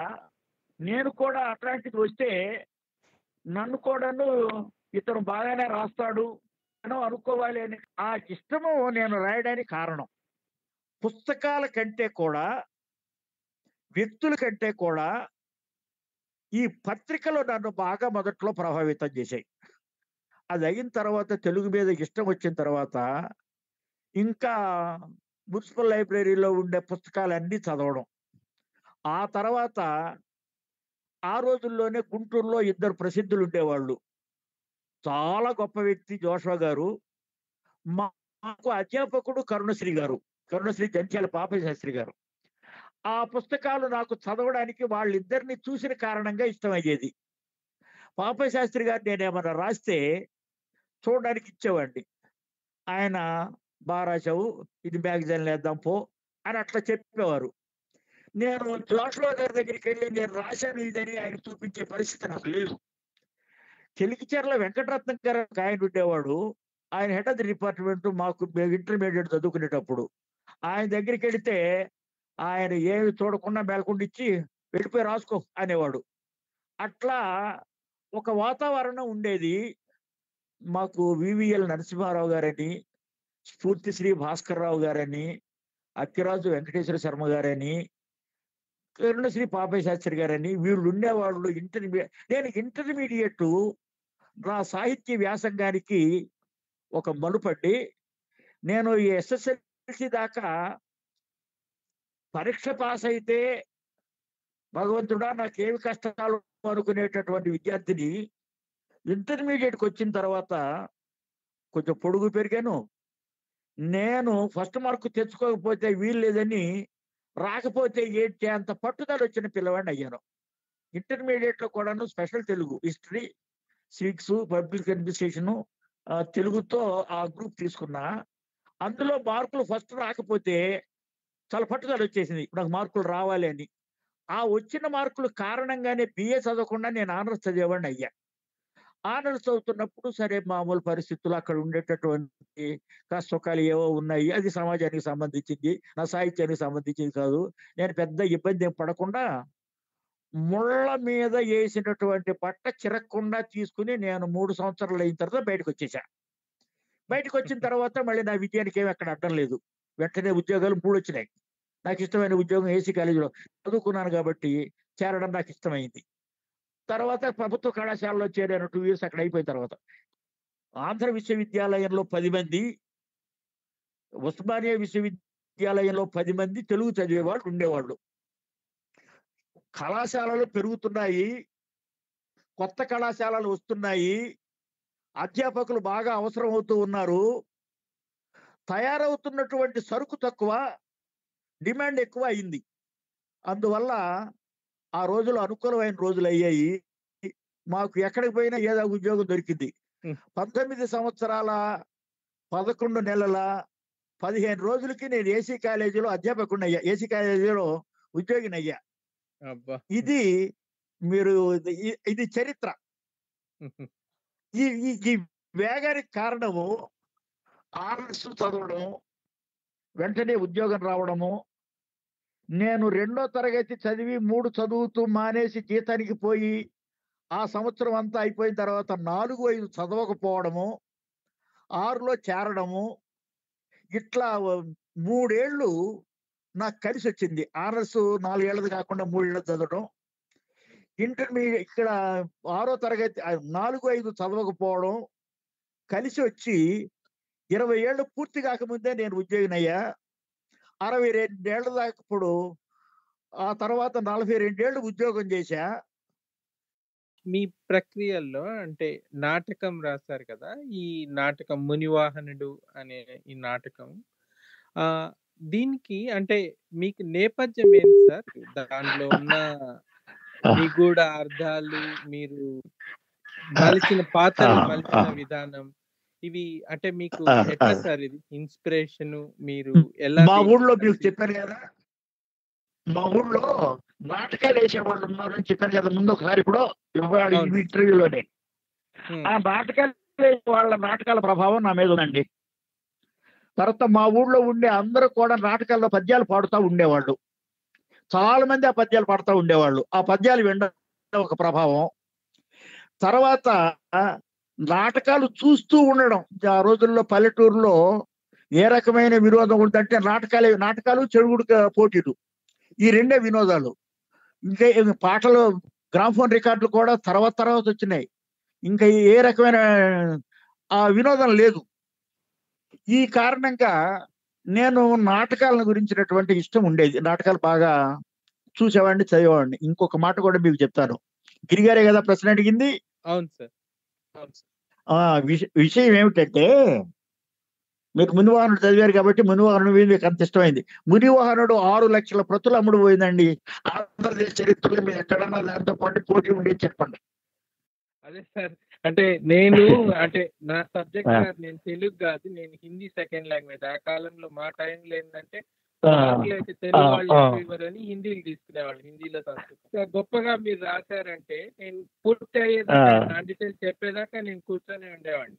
నేను కూడా అట్లాంటిది వస్తే నన్ను కూడాను ఇతను బాగానే రాస్తాడు అని అనుకోవాలి అని ఆ ఇష్టము నేను రాయడానికి కారణం. పుస్తకాల కంటే కూడా, వ్యక్తుల కంటే కూడా ఈ పత్రికలు నన్ను బాగా మొదట్లో ప్రభావితం చేశాయి. అది అయిన తర్వాత తెలుగు మీద ఇష్టం వచ్చిన తర్వాత ఇంకా మున్సిపల్ లైబ్రరీలో ఉండే పుస్తకాలన్నీ చదవడం. ఆ తర్వాత ఆ రోజుల్లోనే గుంటూరులో 2 ప్రసిద్ధులు ఉండేవాళ్ళు. చాలా గొప్ప వ్యక్తి జోషువా గారు, మాకు అధ్యాపకుడు కరుణశ్రీ గారు, కరుణశ్రీ జంధ్యాల పాపయ్య శాస్త్రి గారు. ఆ పుస్తకాలు నాకు చదవడానికి వాళ్ళిద్దరిని చూసిన కారణంగా ఇష్టమయ్యేది. పాపయ్య శాస్త్రి గారు నేనేమన్నా రాస్తే చూడడానికి ఇచ్చేవాడిని. ఆయన బాగా రాశావు, ఇది మ్యాగజైన్ వేద్దాం పో అని అట్లా చెప్పేవారు. నేను జోషువా గారి దగ్గరికి వెళ్ళి నేను రాశాను ఇదని ఆయన చూపించే పరిస్థితి నాకు లేదు. చెలికిచెర్ల వెంకటరత్నం గారు ఆయన ఉండేవాడు, ఆయన హెడ్ ఆఫ్ ది డిపార్ట్మెంట్. మాకు ఇంటర్మీడియట్ చదువుకునేటప్పుడు ఆయన దగ్గరికి వెళితే ఆయన ఏమి చూడకుండా మేలకుండా ఇచ్చి వెళ్ళిపోయి రాసుకో అనేవాడు. అట్లా ఒక వాతావరణం ఉండేది. మాకు వివిఎల్ నరసింహారావు గారని, స్ఫూర్తి శ్రీ భాస్కర్ రావు గారని, అక్కిరాజు వెంకటేశ్వర శర్మ గారని, కరుణశ్రీ పాపయ్య శాస్త్రి గారని వీళ్ళు ఉండేవాళ్ళు. నేను ఇంటర్మీడియట్ నా సాహిత్య వ్యాసంగానికి ఒక మలుపడి నేను ఈ ఎస్ఎస్ఎల్సి దాకా పరీక్ష పాస్ అయితే భగవంతుడా నాకేమి కష్టాలు అనుకునేటటువంటి విద్యార్థిని ఇంటర్మీడియట్కి వచ్చిన తర్వాత కొంచెం పొడుగు పెరిగాను. నేను ఫస్ట్ మార్కు తెచ్చుకోకపోతే వీలు లేదని, రాకపోతే ఏంటి అంత పట్టుదల వచ్చిన పిల్లవాడిని అయ్యాను. ఇంటర్మీడియట్లో కూడాను special Telugu, history, civics, public administration, తెలుగుతో ఆ గ్రూప్ తీసుకున్నా. అందులో మార్కులు ఫస్ట్ రాకపోతే చాలా పట్టుదల వచ్చేసింది, నాకు మార్కులు రావాలి అని. ఆ వచ్చిన మార్కులు కారణంగానే బిఏ చదవకుండా నేను ఆనర్స్ చదివేవాడిని అయ్యా. ఆనర్స్ చదువుతున్నప్పుడు సరే మామూలు పరిస్థితులు అక్కడ ఉండేటటువంటి కష్టసుఖాలు ఏవో ఉన్నాయి, అది సమాజానికి సంబంధించింది, నా సాహిత్యానికి సంబంధించింది కాదు. నేను పెద్ద ఇబ్బంది ఏం పడకుండా ముళ్ళ మీద వేసినటువంటి బట్ట చిరక్కుండా తీసుకుని నేను 3 సంవత్సరాలు అయిన తర్వాత బయటకు వచ్చేసా. బయటకు వచ్చిన తర్వాత మళ్ళీ నా విజయానికి ఏమి అక్కడ అడ్డం లేదు. వెంటనే ఉద్యోగాలు 3 వచ్చినాయి. నాకు ఇష్టమైన ఉద్యోగం ఏసీ కాలేజీలో చదువుకున్నాను కాబట్టి చేరడం నాకు ఇష్టమైంది. తర్వాత ప్రభుత్వ కళాశాలలో చేరాను 2 ఇయర్స్ అక్కడ అయిపోయిన తర్వాత. ఆంధ్ర విశ్వవిద్యాలయంలో 10 మంది, ఉస్మానియా విశ్వవిద్యాలయంలో 10 మంది తెలుగు చదివేవాళ్ళు ఉండేవాళ్ళు. కళాశాలలు పెరుగుతున్నాయి, కొత్త కళాశాలలు వస్తున్నాయి, అధ్యాపకులు బాగా అవసరం అవుతూ ఉన్నారు. తయారవుతున్నటువంటి సరుకు తక్కువ, డిమాండ్ ఎక్కువ అయింది. అందువల్ల ఆ రోజులు అనుకూలమైన రోజులు అయ్యాయి. మాకు ఎక్కడికి పోయినా ఏదో ఉద్యోగం దొరికింది. 19 సంవత్సరాల 11 నెలల 15 రోజులకి నేను ఏసీ కాలేజీలో అధ్యాపకుడిని అయ్యా, ఏసీ కాలేజీలో ఉద్యోగిని అయ్యా. ఇది మీరు ఇది చరిత్ర. ఈ వేగానికి కారణము ఆర్ఎస్ చదవడం, వెంటనే ఉద్యోగం రావడము. నేను 2వ తరగతి చదివి 3 చదువుతూ మానేసి జీతానికి పోయి ఆ సంవత్సరం అంతా అయిపోయిన తర్వాత 4, 5 చదవకపోవడము, 6లో చేరడము, ఇట్లా 3 ఏళ్ళు నాకు కలిసి వచ్చింది. ఆర్ఎస్ 4 ఏళ్ళది కాకుండా 3 ఏళ్ళు చదవడం. ఇంటర్మీడియట్ ఇక్కడ 6వ తరగతి 4, 5 చదవకపోవడం కలిసి వచ్చి 20 ఏళ్ళు పూర్తి కాకముందే నేను ఉద్యోగినయ్యా. 62 ఏళ్ళ దాకా ఇప్పుడు, ఆ తర్వాత 42 ఏళ్ళు ఉద్యోగం చేశా. మీ ప్రక్రియల్లో అంటే నాటకం రాశారు కదా, ఈ నాటకం మునివాహనుడు అనే ఈ నాటకం, దీనికి అంటే మీకు నేపథ్యం ఏంటి సార్? దాంట్లో ఉన్న నిగూఢ అర్థాలు, మీరు మలిచిన పాత్రలు మలిచిన విధానం, ఇవి అంటే మీకు ఎట్లా సార్ ఇది ఇన్స్పిరేషన్? మీరు ఎలా? మా ఊళ్ళో మీకు చెప్పాను కదా, మా ఊళ్ళో నాటకాలు వేసేవాళ్ళు ఉన్నారని చెప్పాను కదా ముందు ఒకసారి, ఇప్పుడు ఇంటర్వ్యూలోనే. ఆ నాటకాలు వాళ్ళ నాటకాల ప్రభావం నా మీద ఉందండి. తర్వాత మా ఊళ్ళో ఉండే అందరూ కూడా నాటకాల్లో పద్యాలు పాడుతూ ఉండేవాళ్ళు. చాలా మంది ఆ పద్యాలు పాడుతూ ఉండేవాళ్ళు. ఆ పద్యాలు వినడం ఒక ప్రభావం. తర్వాత నాటకాలు చూస్తూ ఉండడం. ఆ రోజుల్లో పల్లెటూరులో ఏ రకమైన వినోదం ఉందంటే నాటకాలు, చెడుగుడు పోటీలు, ఈ 2 వినోదాలు. ఇంకా పాటలు, గ్రామ్ఫోన్ రికార్డులు కూడా తర్వాత వచ్చినాయి. ఇంకా ఏ రకమైన ఆ వినోదం లేదు. ఈ కారణంగా నేను నాటకాలను గురించినటువంటి ఇష్టం ఉండేది. నాటకాలు బాగా చూసేవాడిని, చదివేవాడిని. ఇంకొక మాట కూడా మీకు చెప్తాను. గిరిగారే కదా ప్రశ్న అడిగింది. అవును సార్. విషయం ఏమిటంటే, మీకు మునివాహనుడు చదివారు కాబట్టి మునివాహనుడు మీద మీకు అంత ఇష్టమైంది. మునివాహనుడు 6 లక్షల ప్రతులు అమ్ముడు పోయిందండి. ఆంధ్రప్రదేశ్ చరిత్రలో మీరు ఎక్కడన్నా దాంతో పాటు పోటీ ఉండేది చెప్పండి. అదే సార్, అంటే నేను అంటే నా సబ్జెక్ట్ సార్, నేను తెలుగు కాదు, నేను హిందీ సెకండ్ లాంగ్వేజ్. ఆ కాలంలో మా టైంలో ఏంటంటే అయితే తెలుగు వాళ్ళు ఇవ్వరని హిందీలు తీసుకునేవాళ్ళు, హిందీలో సంస్కృతి. గొప్పగా మీరు రాశారంటే నేను పూర్తి అయ్యేదాకా డీటెయిల్స్ చెప్పేదాకా నేను కూర్చొని ఉండేవాడిని.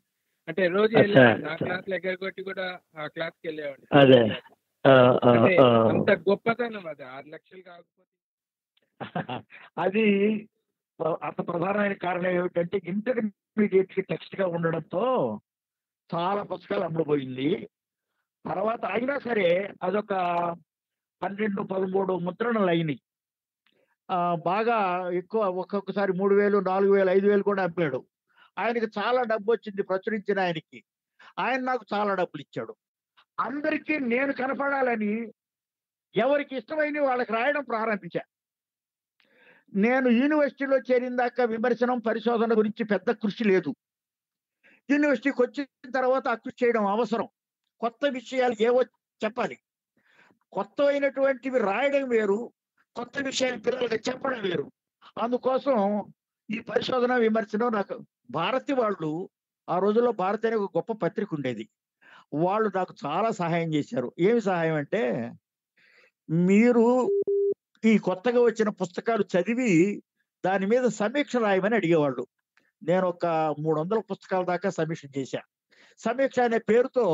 అంటే రోజు వెళ్ళేవాడిని, నా క్లాస్ ఎగ్గరగొట్టి కూడా ఆ క్లాస్కి వెళ్ళేవాడిని. అంటే అంత గొప్పతనం అది. 6 లక్షలు కాకపోతే అది అంత ప్రధానమైన కారణం ఏమిటంటే ఇంటర్మీడియట్ కి టెక్స్ట్ గా ఉండడంతో చాలా పుస్తకాలు అమ్ముడుపోయింది. తర్వాత అయినా సరే అదొక 12, 13 ముద్రణలు అయినాయి. బాగా ఎక్కువ, ఒక్కొక్కసారి 3,000, 4,000, 5,000 కూడా అమ్మాడు. ఆయనకి చాలా డబ్బు వచ్చింది ప్రచురించిన ఆయనకి. ఆయన నాకు చాలా డబ్బులు ఇచ్చాడు. అందరికీ నేను కనపడాలని ఎవరికి ఇష్టమైన వాళ్ళకి రాయడం ప్రారంభించా. నేను యూనివర్సిటీలో చేరిందాక విమర్శనం, పరిశోధన గురించి పెద్ద కృషి లేదు. యూనివర్సిటీకి వచ్చిన తర్వాత ఆ కృషి చేయడం అవసరం. కొత్త విషయాలు ఏవో చెప్పాలి. కొత్తమైనటువంటివి రాయడం వేరు, కొత్త విషయాలు పిల్లలకి చెప్పడం వేరు. అందుకోసం ఈ పరిశోధన, విమర్శనం నాకు భారతి వాళ్ళు ఆ రోజుల్లో భారతి అనే ఒక గొప్ప పత్రిక ఉండేది. వాళ్ళు నాకు చాలా సహాయం చేశారు. ఏమి సహాయం అంటే, మీరు ఈ కొత్తగా వచ్చిన పుస్తకాలు చదివి దాని మీద సమీక్ష రాయమని అడిగేవాళ్ళు. నేను ఒక 300 పుస్తకాల దాకా సమీక్ష చేశా. సమీక్ష అనే పేరుతో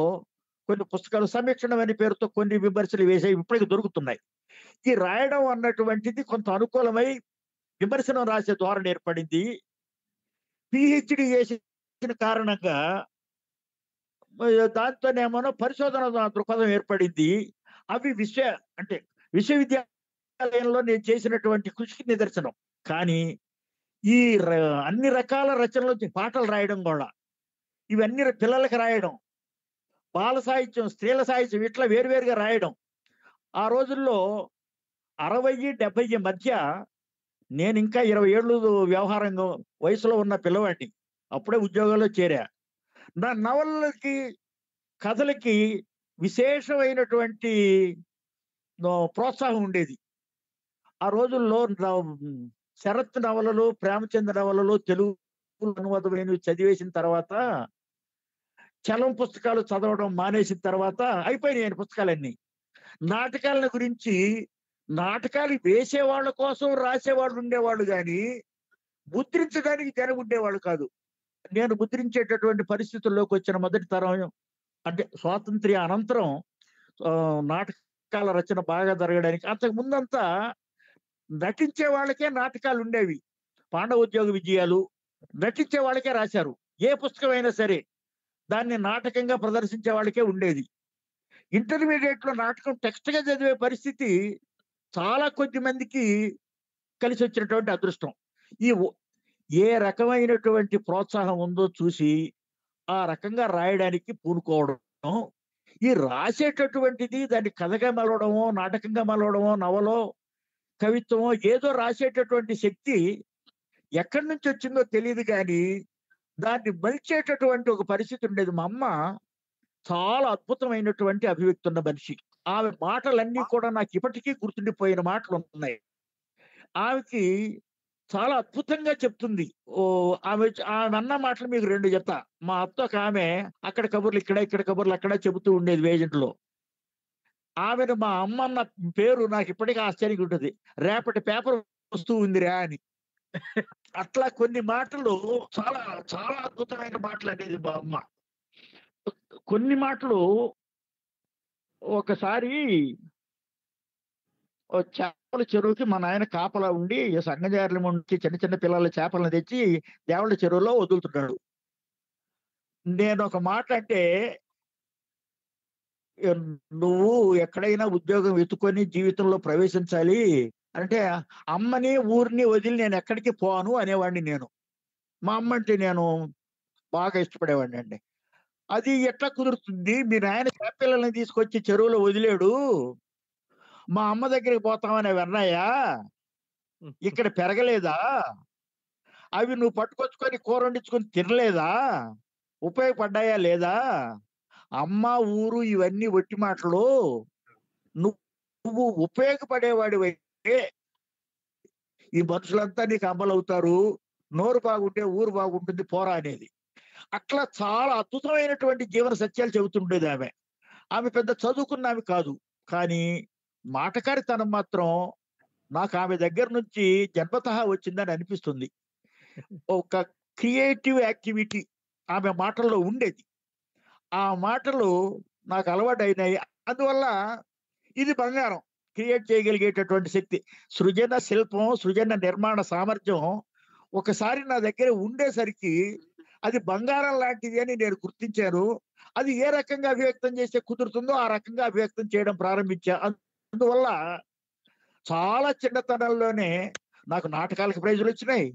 కొన్ని పుస్తకాలు, సమీక్షణం అనే పేరుతో కొన్ని విమర్శలు వేసాయి. ఇప్పటికి దొరుకుతున్నాయి. ఈ రాయడం అన్నటువంటిది కొంత అనుకూలమై విమర్శనం రాసే ధోరణి ఏర్పడింది. పిహెచ్‌డి చేసిన కారణంగా దాంతోనేమో పరిశోధన దృక్పథం ఏర్పడింది. అవి అంటే విశ్వవిద్యాలయంలో నేను చేసినటువంటి కృషికి నిదర్శనం. కానీ ఈ అన్ని రకాల రచనలు, పాటలు రాయడం కూడా, ఇవన్నీ పిల్లలకి రాయడం, బాల సాహిత్యం, స్త్రీల సాహిత్యం ఇట్లా వేరువేరుగా రాయడం. ఆ రోజుల్లో 60-70 మధ్య నేను ఇంకా 20 ఏళ్ళు వ్యవహారం వయసులో ఉన్న పిల్లవాడిని. అప్పుడే ఉద్యోగంలో చేరా. నా నవలలకి, కథలకి విశేషమైనటువంటి ప్రోత్సాహం ఉండేది. ఆ రోజుల్లో శరత్ నవలలు, ప్రేమచంద్ర నవలలు తెలుగు అనువాదమైనవి చదివేసిన తర్వాత, చలం పుస్తకాలు చదవడం మానేసిన తర్వాత అయిపోయినాయి పుస్తకాలన్నీ. నాటకాల గురించి, నాటకాలు వేసేవాళ్ళ కోసం రాసేవాళ్ళు ఉండేవాళ్ళు కానీ ముద్రించడానికి జనం ఉండేవాళ్ళు కాదు. నేను ముద్రించేటటువంటి పరిస్థితుల్లోకి వచ్చిన మొదటి తరం, అంటే స్వాతంత్ర్య అనంతరం నాటకాల రచన బాగా జరగడానికి. అంతకు ముందంతా నటించే వాళ్ళకే నాటకాలు ఉండేవి. పాండవోద్యోగ విజయాలు నటించే వాళ్ళకే రాశారు. ఏ పుస్తకమైనా సరే దాన్ని నాటకంగా ప్రదర్శించే వాళ్ళకే ఉండేది. ఇంటర్మీడియట్ లో నాటకం టెక్స్ట్ గా చదివే పరిస్థితి చాలా కొద్ది మందికి కలిసి వచ్చినటువంటి అదృష్టం. ఏ రకమైనటువంటి ప్రోత్సాహం ఉందో చూసి ఆ రకంగా రాయడానికి పూనుకోవడం, ఈ రాసేటటువంటిది దాన్ని కథగా మలవడమో, నాటకంగా మలవడమో, నవలో, కవిత్వమో ఏదో రాసేటటువంటి శక్తి ఎక్కడి నుంచి వచ్చిందో తెలియదు కానీ దాన్ని మలిచేటటువంటి ఒక పరిస్థితి ఉండేది. మా అమ్మ చాలా అద్భుతమైనటువంటి అభివ్యక్తి ఉన్న మనిషి. ఆమె మాటలన్నీ కూడా నాకు ఇప్పటికీ గుర్తుండిపోయిన మాటలు ఉన్నాయి. ఆమెకి చాలా అద్భుతంగా చెప్తుంది. ఆమె అన్న మాటలు మీకు 2 చెప్తా. మా అత్త ఒక ఆమె అక్కడ కబుర్లు ఇక్కడ, ఇక్కడ కబుర్లు అక్కడ చెబుతూ ఉండేది వేజెంట్లో. ఆమెను మా అమ్మ అన్న పేరు నాకు ఇప్పటికీ ఆశ్చర్యంగా ఉంటుంది. రేపటి పేపర్ వస్తూ ఉందిరా అని. అట్లా కొన్ని మాటలు చాలా చాలా అద్భుతమైన మాటలు అనేది మా అమ్మ. కొన్ని మాటలు, ఒకసారి చేపల చెరువుకి మా నాయన కాపలా ఉండి సంగజారుల నుంచి చిన్న చిన్న పిల్లల చేపలను తెచ్చి దేవుళ్ళ చెరువులో వదులుతున్నాడు. నేను ఒక మాట అంటే, నువ్వు ఎక్కడైనా ఉద్యోగం వెతుకొని జీవితంలో ప్రవేశించాలి అంటే అమ్మని ఊరిని వదిలి నేను ఎక్కడికి పోను అనేవాడిని నేను. మా అమ్మ అంటే నేను బాగా ఇష్టపడేవాడిని అండి. అది ఎట్లా కుదురుతుంది? మీ నాయన చేపపిల్లల్ని తీసుకొచ్చి చెరువులో వదిలేడు, మా అమ్మ దగ్గరికి పోతామని విన్నాయా? ఇక్కడ పెరగలేదా? అవి నువ్వు పట్టుకొచ్చుకొని కూర వండించుకొని తినలేదా? ఉపయోగపడ్డాయా లేదా? అమ్మ, ఊరు ఇవన్నీ ఒట్టి మాటలు. నువ్వు ఉపయోగపడేవాడివైతే ఈ మనుషులంతా నీకు అమ్మలవుతారు. నోరు బాగుంటే ఊరు బాగుంటుంది పోరా అనేది. అట్లా చాలా అద్భుతమైనటువంటి జీవన సత్యాలు చెబుతుండేది ఆమె. ఆమె పెద్ద చదువుకున్న ఆమె కాదు, కానీ మాటకారితనం మాత్రం నాకు ఆమె దగ్గర నుంచి జన్మతః వచ్చిందని అనిపిస్తుంది. ఒక క్రియేటివ్ యాక్టివిటీ ఆమె మాటల్లో ఉండేది. ఆ మాటలు నాకు అలవాటైనాయి. అందువల్ల ఇది బంగారం, క్రియేట్ చేయగలిగేటటువంటి శక్తి, సృజన శిల్పం, సృజన నిర్మాణ సామర్థ్యం ఒకసారి నా దగ్గర ఉండేసరికి అది బంగారం లాంటిది అని నేను గుర్తించాను. అది ఏ రకంగా అభివ్యక్తం చేస్తే కుదురుతుందో ఆ రకంగా అభివ్యక్తం చేయడం ప్రారంభించా. అందువల్ల చాలా చిన్నతనంలోనే నాకు నాటకాలకు ప్రైజులు వచ్చినాయి,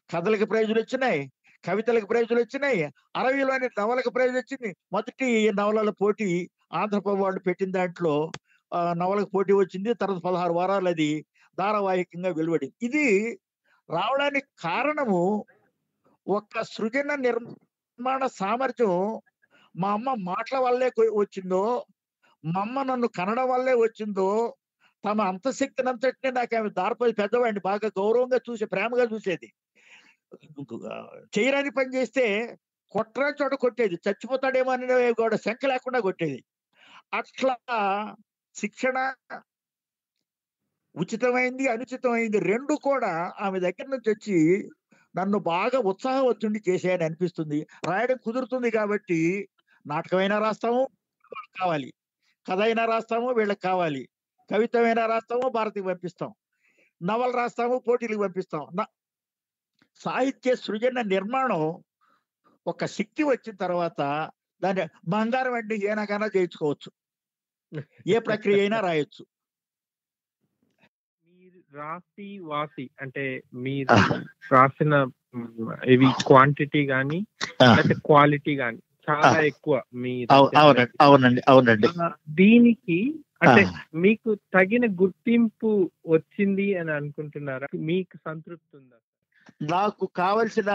కథలకు ప్రైజులు వచ్చినాయి, కవితలకు ప్రైజులు వచ్చినాయి. 60లోని నవలకు ప్రైజ్ వచ్చింది. మొదటి నవలల పోటీ ఆంధ్రప్రభ వాళ్ళు పెట్టిన దాంట్లో నవలకు పోటీ వచ్చింది. తర్వాత 16 వారాలు అది ధారావాహికంగా వెలువడింది. ఇది రావడానికి కారణము ఒక సృజన నిర్మాణ సామర్థ్యం మా అమ్మ మాటల వల్లే వచ్చిందో, మా అమ్మ నన్ను కనడం వల్లే వచ్చిందో, తమ అంతశక్తిని అంతటినీ నాకు ఆమె దారిపోయి పెద్దవాడిని బాగా గౌరవంగా చూసే, ప్రేమగా చూసేది. చేయరాని పని చేస్తే కొట్టరా చోట కొట్టేది, చచ్చిపోతాడేమో అని కూడా శంక లేకుండా కొట్టేది. అట్లా శిక్షణ ఉచితమైంది, అనుచితమైంది రెండు కూడా ఆమె దగ్గర నుంచి వచ్చి నన్ను బాగా ఉత్సాహవంతుడిని చేసేయని అనిపిస్తుంది. రాయడం కుదురుతుంది కాబట్టి నాటకమైనా రాస్తాము, వీళ్ళకి కావాలి. కథ అయినా రాస్తాము, వీళ్ళకి కావాలి. కవిత్వమైనా రాస్తాము, భారతికి పంపిస్తాం. నవలు రాస్తాము, పోటీలకు పంపిస్తాం. సాహిత్య సృజన నిర్మాణం ఒక శక్తి వచ్చిన తర్వాత దాన్ని బంగారం అంటే ఏనాకైనా చేయించుకోవచ్చు, ఏ ప్రక్రియ అయినా రాయొచ్చు. మీరు రాసి వాసి అంటే మీరు రాసిన ఇవి క్వాంటిటీ గానీ లేకపోతే క్వాలిటీ గానీ చాలా ఎక్కువ మీ అవునండి. దీనికి అంటే మీకు తగిన గుర్తింపు వచ్చింది అని అనుకుంటున్నారా? మీకు సంతృప్తి ఉందా? నాకు కావలసిన,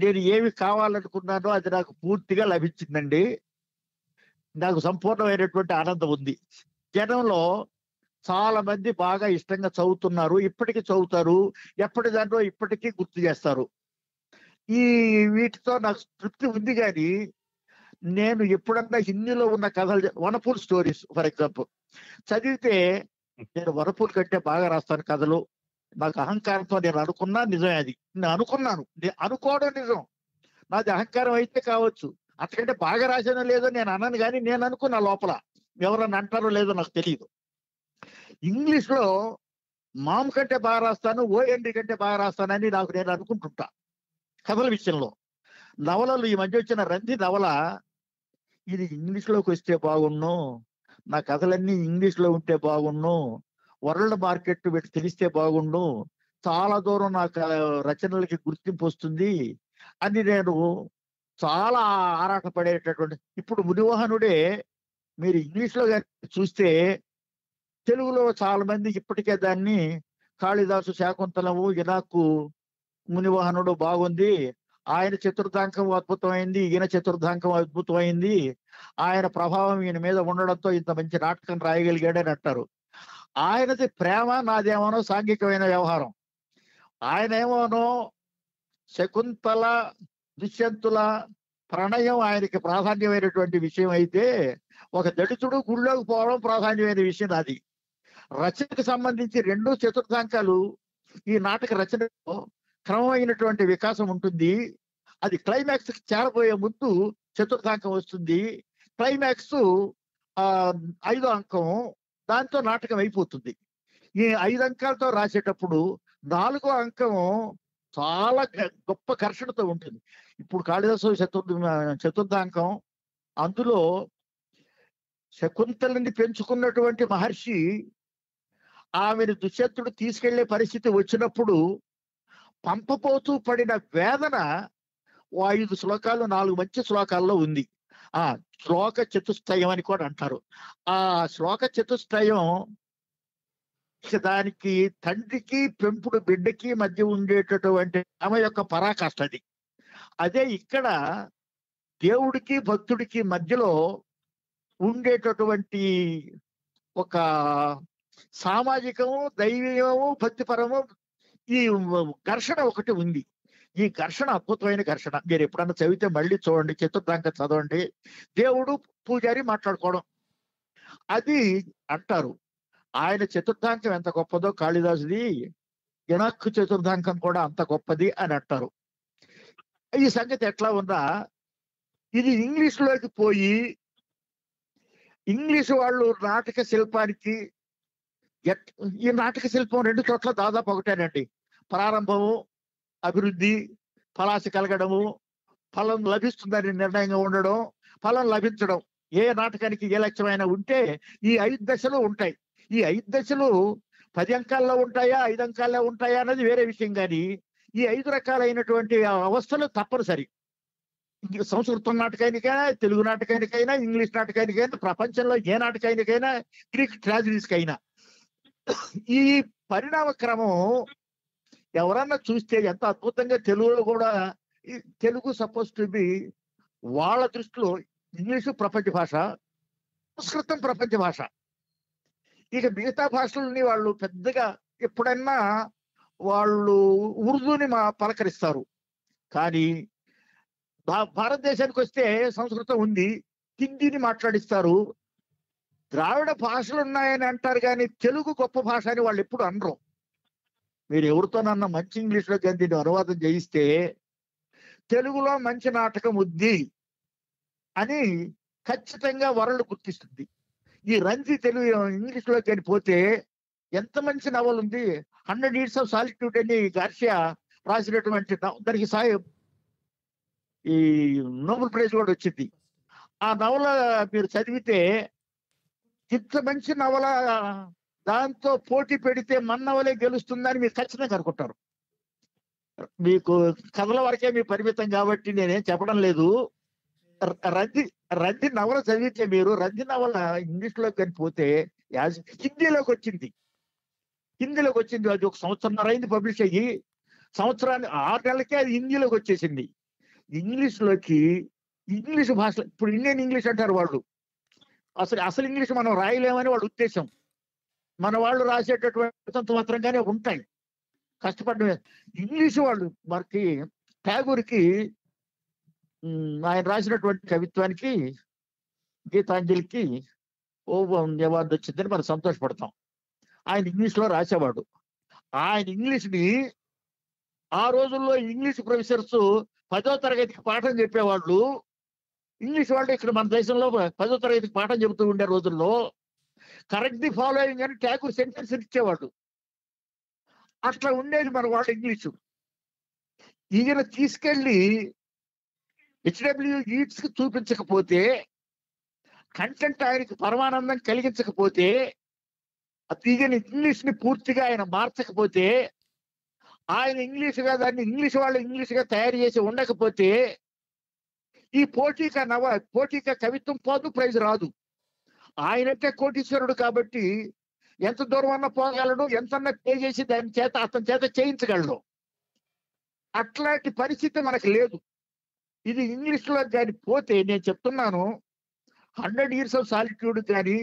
నేను ఏమి కావాలనుకున్నానో అది నాకు పూర్తిగా లభించిందండి. నాకు సంపూర్ణమైనటువంటి ఆనందం ఉంది. జనంలో చాలా మంది బాగా ఇష్టంగా చదువుతున్నారు, ఇప్పటికీ చదువుతారు, ఎప్పటి దాంట్లో ఇప్పటికీ గుర్తు చేస్తారు. ఈ వీటితో నాకు తృప్తి ఉంది. కానీ నేను ఎప్పుడన్నా హిందీలో ఉన్న కథలు, వనపూల్ స్టోరీస్ ఫర్ ఎగ్జాంపుల్ చదివితే, నేను వనపూల్ కంటే బాగా రాస్తాను కథలు. నాకు అహంకారంతో నేను అనుకున్నా నిజమే, అది నేను అనుకున్నాను, అనుకోవడం నిజం. నాది అహంకారం అయితే కావచ్చు, అంతకంటే బాగా రాసానో లేదో నేను అన్నాను, కానీ నేను అనుకున్నా లోపల. ఎవరన్నా అంటారో లేదో నాకు తెలియదు. ఇంగ్లీష్లో మామ్ కంటే బాగా రాస్తాను, ఓఎన్డి కంటే బాగా రాస్తానని నాకు నేను అనుకుంటుంటా కథల విషయంలో. నవలలు ఈ మధ్య వచ్చిన రంది నవల, ఇది ఇంగ్లీష్లోకి వస్తే బాగుండు, నా కథలన్నీ ఇంగ్లీష్లో ఉంటే బాగుండు, వరల్డ్ మార్కెట్ పెట్టి తెలిస్తే బాగుండు, చాలా దూరం నాకు రచనలకి గుర్తింపు వస్తుంది అని నేను చాలా ఆరాటపడేటటువంటి. ఇప్పుడు మునివాహనుడే మీరు ఇంగ్లీష్లో చూస్తే, తెలుగులో చాలా మంది ఇప్పటికే దాన్ని కాళిదాసు శాకుంతలము, ఇనాకు మునివాహనుడు బాగుంది, ఆయన చతుర్థాంకం అద్భుతమైంది, ఈయన చతుర్థాంకం అద్భుతమైంది, ఆయన ప్రభావం ఈయన మీద ఉండడంతో ఇంత మంచి నాటకం రాయగలిగాడని అంటారు. ఆయనది ప్రేమ, నాదేమోనో సాంఘికమైన వ్యవహారం. ఆయనేమోనో శకుంతల దుష్యంతుల ప్రణయం ఆయనకి ప్రాధాన్యమైనటువంటి విషయం అయితే, ఒక దళితుడు గుళ్ళోకి పోవడం ప్రాధాన్యమైన విషయం నాది. రచనకు సంబంధించి రెండు చతుర్థాంకాలు ఈ నాటక రచనలో క్రమమైనటువంటి వికాసం ఉంటుంది. అది క్లైమాక్స్ చేరబోయే ముందు చతుర్థాంకం వస్తుంది, క్లైమాక్స్ 5వ అంకం, దాంతో నాటకం అయిపోతుంది. ఈ 5 అంకాలతో రాసేటప్పుడు 4వ అంకం చాలా గొప్ప ఘర్షణతో ఉంటుంది. ఇప్పుడు కాళిదాసు చతుర్థాంకం, అందులో శకుంతలని పెంచుకున్నటువంటి మహర్షి ఆమెను దుష్యంతుడు తీసుకెళ్లే పరిస్థితి వచ్చినప్పుడు పంపపోతూ పడిన వేదన 5 శ్లోకాలు, 4 మంచి శ్లోకాల్లో ఉంది. శ్లోక చతుష్టయం అని కూడా అంటారు. ఆ శ్లోక చతుష్టయం దానికి తండ్రికి పెంపుడు బిడ్డకి మధ్య ఉండేటటువంటి ఆమె యొక్క పరాకాష్ఠది. అదే ఇక్కడ దేవుడికి భక్తుడికి మధ్యలో ఉండేటటువంటి ఒక సామాజికము, దైవీయము, భక్తిపరము ఈ ఘర్షణ ఒకటి ఉంది. ఈ ఘర్షణ అద్భుతమైన ఘర్షణ. మీరు ఎప్పుడన్నా చదివితే మళ్ళీ చూడండి, చతుర్థాంకం చదవండి. దేవుడు పూజారి మాట్లాడుకోవడం అది అంటారు. ఆయన చతుర్థాంకం ఎంత గొప్పదో కాళిదాసుది, ఇనాక్కు చతుర్థాంకం కూడా అంత గొప్పది అని అంటారు. ఈ సంగతి ఎట్లా ఉందా, ఇది ఇంగ్లీష్లోకి పోయి ఇంగ్లీష్ వాళ్ళు నాటక శిల్పానికి, ఈ నాటక శిల్పం 2 చోట్ల దాదాపు ఒకటేనండి. ప్రారంభము, అభివృద్ధి, ఫలాసి కలగడము, ఫలం లభిస్తుందని నిర్ణయంగా ఉండడం, ఫలం లభించడం. ఏ నాటకానికి ఏ లక్ష్యమైనా ఉంటే ఈ 5 దశలు ఉంటాయి. ఈ 5 దశలు 10 అంకాల్లో ఉంటాయా, 5 అంకాల్లో ఉంటాయా అన్నది వేరే విషయం. కానీ ఈ 5 రకాలైనటువంటి అవస్థలు తప్పనిసరి. సంస్కృతం నాటకానికైనా, తెలుగు నాటకానికైనా, ఇంగ్లీష్ నాటకానికైనా, ప్రపంచంలో ఏ నాటకానికైనా, గ్రీక్ ట్రాజడీస్కైనా ఈ పరిణామ క్రమం ఎవరన్నా చూస్తే ఎంత అద్భుతంగా. తెలుగులో కూడా, తెలుగు సపోజ్ టు బి వాళ్ళ దృష్టిలో ఇంగ్లీషు ప్రపంచ భాష, సంస్కృతం ప్రపంచ భాష. ఇక మిగతా భాషలని వాళ్ళు పెద్దగా ఎప్పుడన్నా వాళ్ళు ఉర్దూని పలకరిస్తారు. కానీ భారతదేశానికి వస్తే సంస్కృతం ఉంది, హిందీని మాట్లాడిస్తారు, ద్రావిడ భాషలు ఉన్నాయని అంటారు, కానీ తెలుగు గొప్ప భాష అని వాళ్ళు ఎప్పుడు అనరు. మీరు ఎవరితోనన్నా మంచి ఇంగ్లీష్లో కానీ దీన్ని అనువాదం చేయిస్తే తెలుగులో మంచి నాటకం ఉంది అని ఖచ్చితంగా వరల్డ్ గుర్తిస్తుంది. ఈ రంజి తెలుగు ఇంగ్లీష్లో కానీ పోతే ఎంత మంచి నవల ఉంది, 100 Years of Solitude అని గార్షియా రాసినటువంటి దానికి ఈ నోబెల్ ప్రైజ్ కూడా వచ్చింది. ఆ నవల మీరు చదివితే ఇంత మంచి నవల దాంతో పోటీ పెడితే మన నవలే గెలుస్తుందని మీరు ఖచ్చితంగా అనుకుంటారు. మీకు కథల వరకే మీ పరిమితం కాబట్టి నేనేం చెప్పడం లేదు. రంది నవల చదివితే మీరు రంది నవల ఇంగ్లీష్లోకి కానీ పోతే హిందీలోకి వచ్చింది. అది 1 సంవత్సరంన్నర అయింది పబ్లిష్ అయ్యి, సంవత్సరాన్ని 6 నెలలకే అది హిందీలోకి వచ్చేసింది. ఇంగ్లీష్ భాష ఇప్పుడు ఇండియన్ ఇంగ్లీష్ అంటారు వాళ్ళు, అసలు ఇంగ్లీష్ మనం రాయలేమని వాళ్ళ ఉద్దేశం. మన వాళ్ళు రాసేటటువంటి మాత్రంగానే ఉంటాయి, కష్టపడ్డ ఇంగ్లీష్ వాళ్ళు. మనకి ట్యాగూర్కి ఆయన రాసినటువంటి కవిత్వానికి గీతాంజలికి అవార్డు వచ్చిందని మనం సంతోషపడతాం. ఆయన ఇంగ్లీష్లో రాసేవాడు. ఆయన ఇంగ్లీష్ని ఆ రోజుల్లో ఇంగ్లీష్ ప్రొఫెసర్స్ 10వ తరగతికి పాఠం చెప్పేవాళ్ళు. ఇంగ్లీష్ వాళ్ళు ఇక్కడ మన దేశంలో 10వ తరగతికి పాఠం చెబుతూ ఉండే రోజుల్లో కరెక్ట్ ది ఫాలోయింగ్ అని ట్యాగూర్ సెంటెన్స్ ఇచ్చేవాడు. అట్లా ఉండేది మన వాళ్ళ ఇంగ్లీషు. ఈయన తీసుకెళ్ళి హెచ్డబ్ల్యూ ఈట్స్కి చూపించకపోతే, కంటెంట్ ఆయనకి పరమానందం కలిగించకపోతే, ఈయన ఇంగ్లీష్ని పూర్తిగా ఆయన మార్చకపోతే, ఆయన ఇంగ్లీష్గా దాన్ని ఇంగ్లీష్ వాళ్ళు ఇంగ్లీష్గా తయారు చేసి ఉండకపోతే ఈ పోటీక కవిత్వం పోదు, ప్రైజ్ రాదు. ఆయనంటే కోటీశ్వరుడు కాబట్టి ఎంత దూరం అన్నా పోగలడు, ఎంతన్నా పే చేసి అతని చేత చేయించగలడు. అట్లాంటి పరిస్థితి మనకు లేదు. ఇది ఇంగ్లీష్లో కానీ పోతే నేను చెప్తున్నాను, 100 Years of Solitude కానీ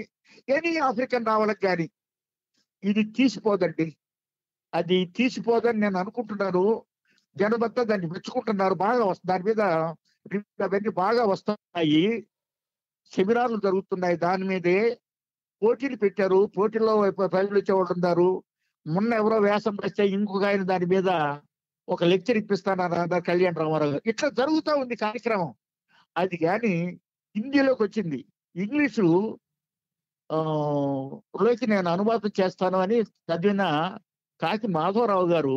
ఎనీ ఆఫ్రికన్ నావలకు కానీ ఇది తీసిపోదండి. అది తీసిపోదని నేను అనుకుంటున్నాను. జనమంతా దాన్ని మెచ్చుకుంటున్నారు, బాగా దాని మీద అవన్నీ బాగా వస్తున్నాయి, సెమినార్లు జరుగుతున్నాయి, దాని మీదే పోటీలు పెట్టారు, పోటీల్లో ప్రజలు వచ్చేవాళ్ళు ఉన్నారు. మొన్న ఎవరో వ్యాసం రాస్తే ఇంకొక ఆయన దాని మీద ఒక లెక్చర్ ఇప్పిస్తానన్నారు కళ్యాణ్ రామారావు గారు. ఇట్లా జరుగుతూ ఉంది కార్యక్రమం. అది కానీ హిందీలోకి వచ్చింది. ఇంగ్లీషు లోకి నేను అనువాదం చేస్తాను అని చదివిన కాకి మాధవరావు గారు,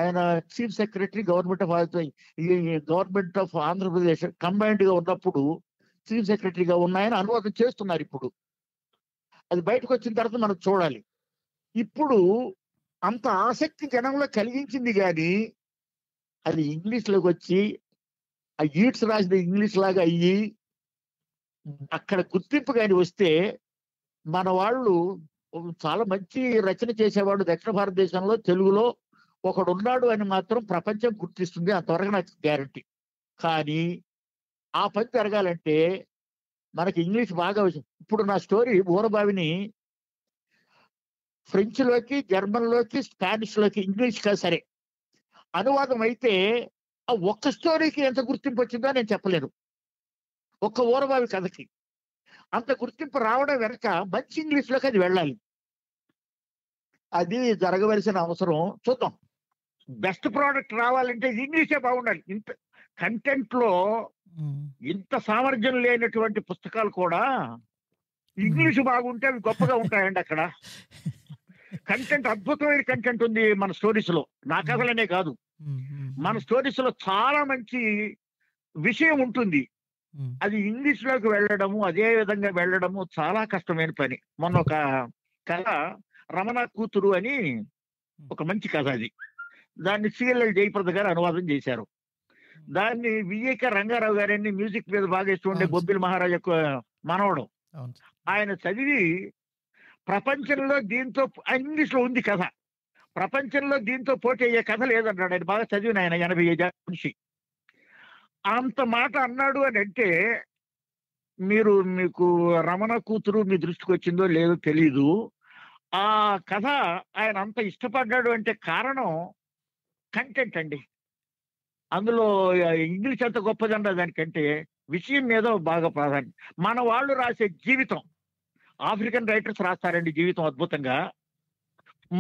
ఆయన chief secretary government of Andhra Pradesh combined గా ఉన్నప్పుడు చీఫ్ సెక్రటరీగా ఉన్నాయని అనువాదం చేస్తున్నారు. ఇప్పుడు అది బయటకు వచ్చిన తర్వాత మనం చూడాలి. ఇప్పుడు అంత ఆసక్తి జనంలో కలిగించింది కానీ అది ఇంగ్లీష్లోకి వచ్చి ఆ ఈట్స్ రాసిన ఇంగ్లీష్ లాగా అయ్యి అక్కడ గుర్తింపు కానీ వస్తే మన వాళ్ళు చాలా మంచి రచన చేసేవాడు దక్షిణ భారతదేశంలో తెలుగులో ఒకడు ఉన్నాడు అని మాత్రం ప్రపంచం గుర్తిస్తుంది. అంతవరకు నాకు గ్యారంటీ. కానీ ఆ పని జరగాలంటే మనకి ఇంగ్లీష్ బాగా వచ్చింది. ఇప్పుడు నా స్టోరీ ఊరబావిని ఫ్రెంచ్లోకి, జర్మన్లోకి, స్పానిష్లోకి, ఇంగ్లీష్ కా సరే అనువాదం అయితే ఆ ఒక్క స్టోరీకి ఎంత గుర్తింపు వచ్చిందో నేను చెప్పలేను. ఒక్క ఊరబావి కథకి అంత గుర్తింపు రావడం వెనక మంచి ఇంగ్లీష్లోకి అది వెళ్ళాలి. అది జరగవలసిన అవసరం. చూద్దాం. బెస్ట్ ప్రోడక్ట్ రావాలంటే ఇంగ్లీషే బాగుండాలి. ఇంత కంటెంట్ లో ఇంత సామర్థ్యం లేనటువంటి పుస్తకాలు కూడా ఇంగ్లీష్ బాగుంటే అవి గొప్పగా ఉంటాయండి. అక్కడ కంటెంట్, అద్భుతమైన కంటెంట్ ఉంది మన స్టోరీస్ లో. నా కథలనే కాదు, మన స్టోరీస్ లో చాలా మంచి విషయం ఉంటుంది. అది ఇంగ్లీష్ లోకి వెళ్ళడము, అదే విధంగా వెళ్ళడము చాలా కష్టమైన పని. మొన్న ఒక కథ రమణ కూతురు అని ఒక మంచి కథ, అది దాన్ని సిఎల్ఎల్ జయప్రద గారు అనువాదం చేశారు. దాన్ని వివేక రంగారావు గారిని మ్యూజిక్ మీద బాగా ఇష్టం ఉండే బొబ్బిలి మహారాజు మనవడు ఆయన చదివి ప్రపంచంలో దీంతో, ఇంగ్లీష్ లో ఉంది కథ, ప్రపంచంలో దీంతో పోటీ అయ్యే కథ లేదన్నాడు. ఆయన బాగా చదివిన ఆయన 85 మనిషి అంత మాట అన్నాడు అని అంటే మీకు రమణ కూతురు మీ దృష్టికి వచ్చిందో లేదో తెలీదు. ఆ కథ ఆయన అంత ఇష్టపడ్డాడు అంటే కారణం కంటెంట్ అండి. అందులో ఇంగ్లీష్ ఎంత గొప్పదన్న దానికంటే విషయం మీద బాగా ప్రాధాన్యం. మన వాళ్ళు రాసే జీవితం, ఆఫ్రికన్ రైటర్స్ రాస్తారండి జీవితం అద్భుతంగా.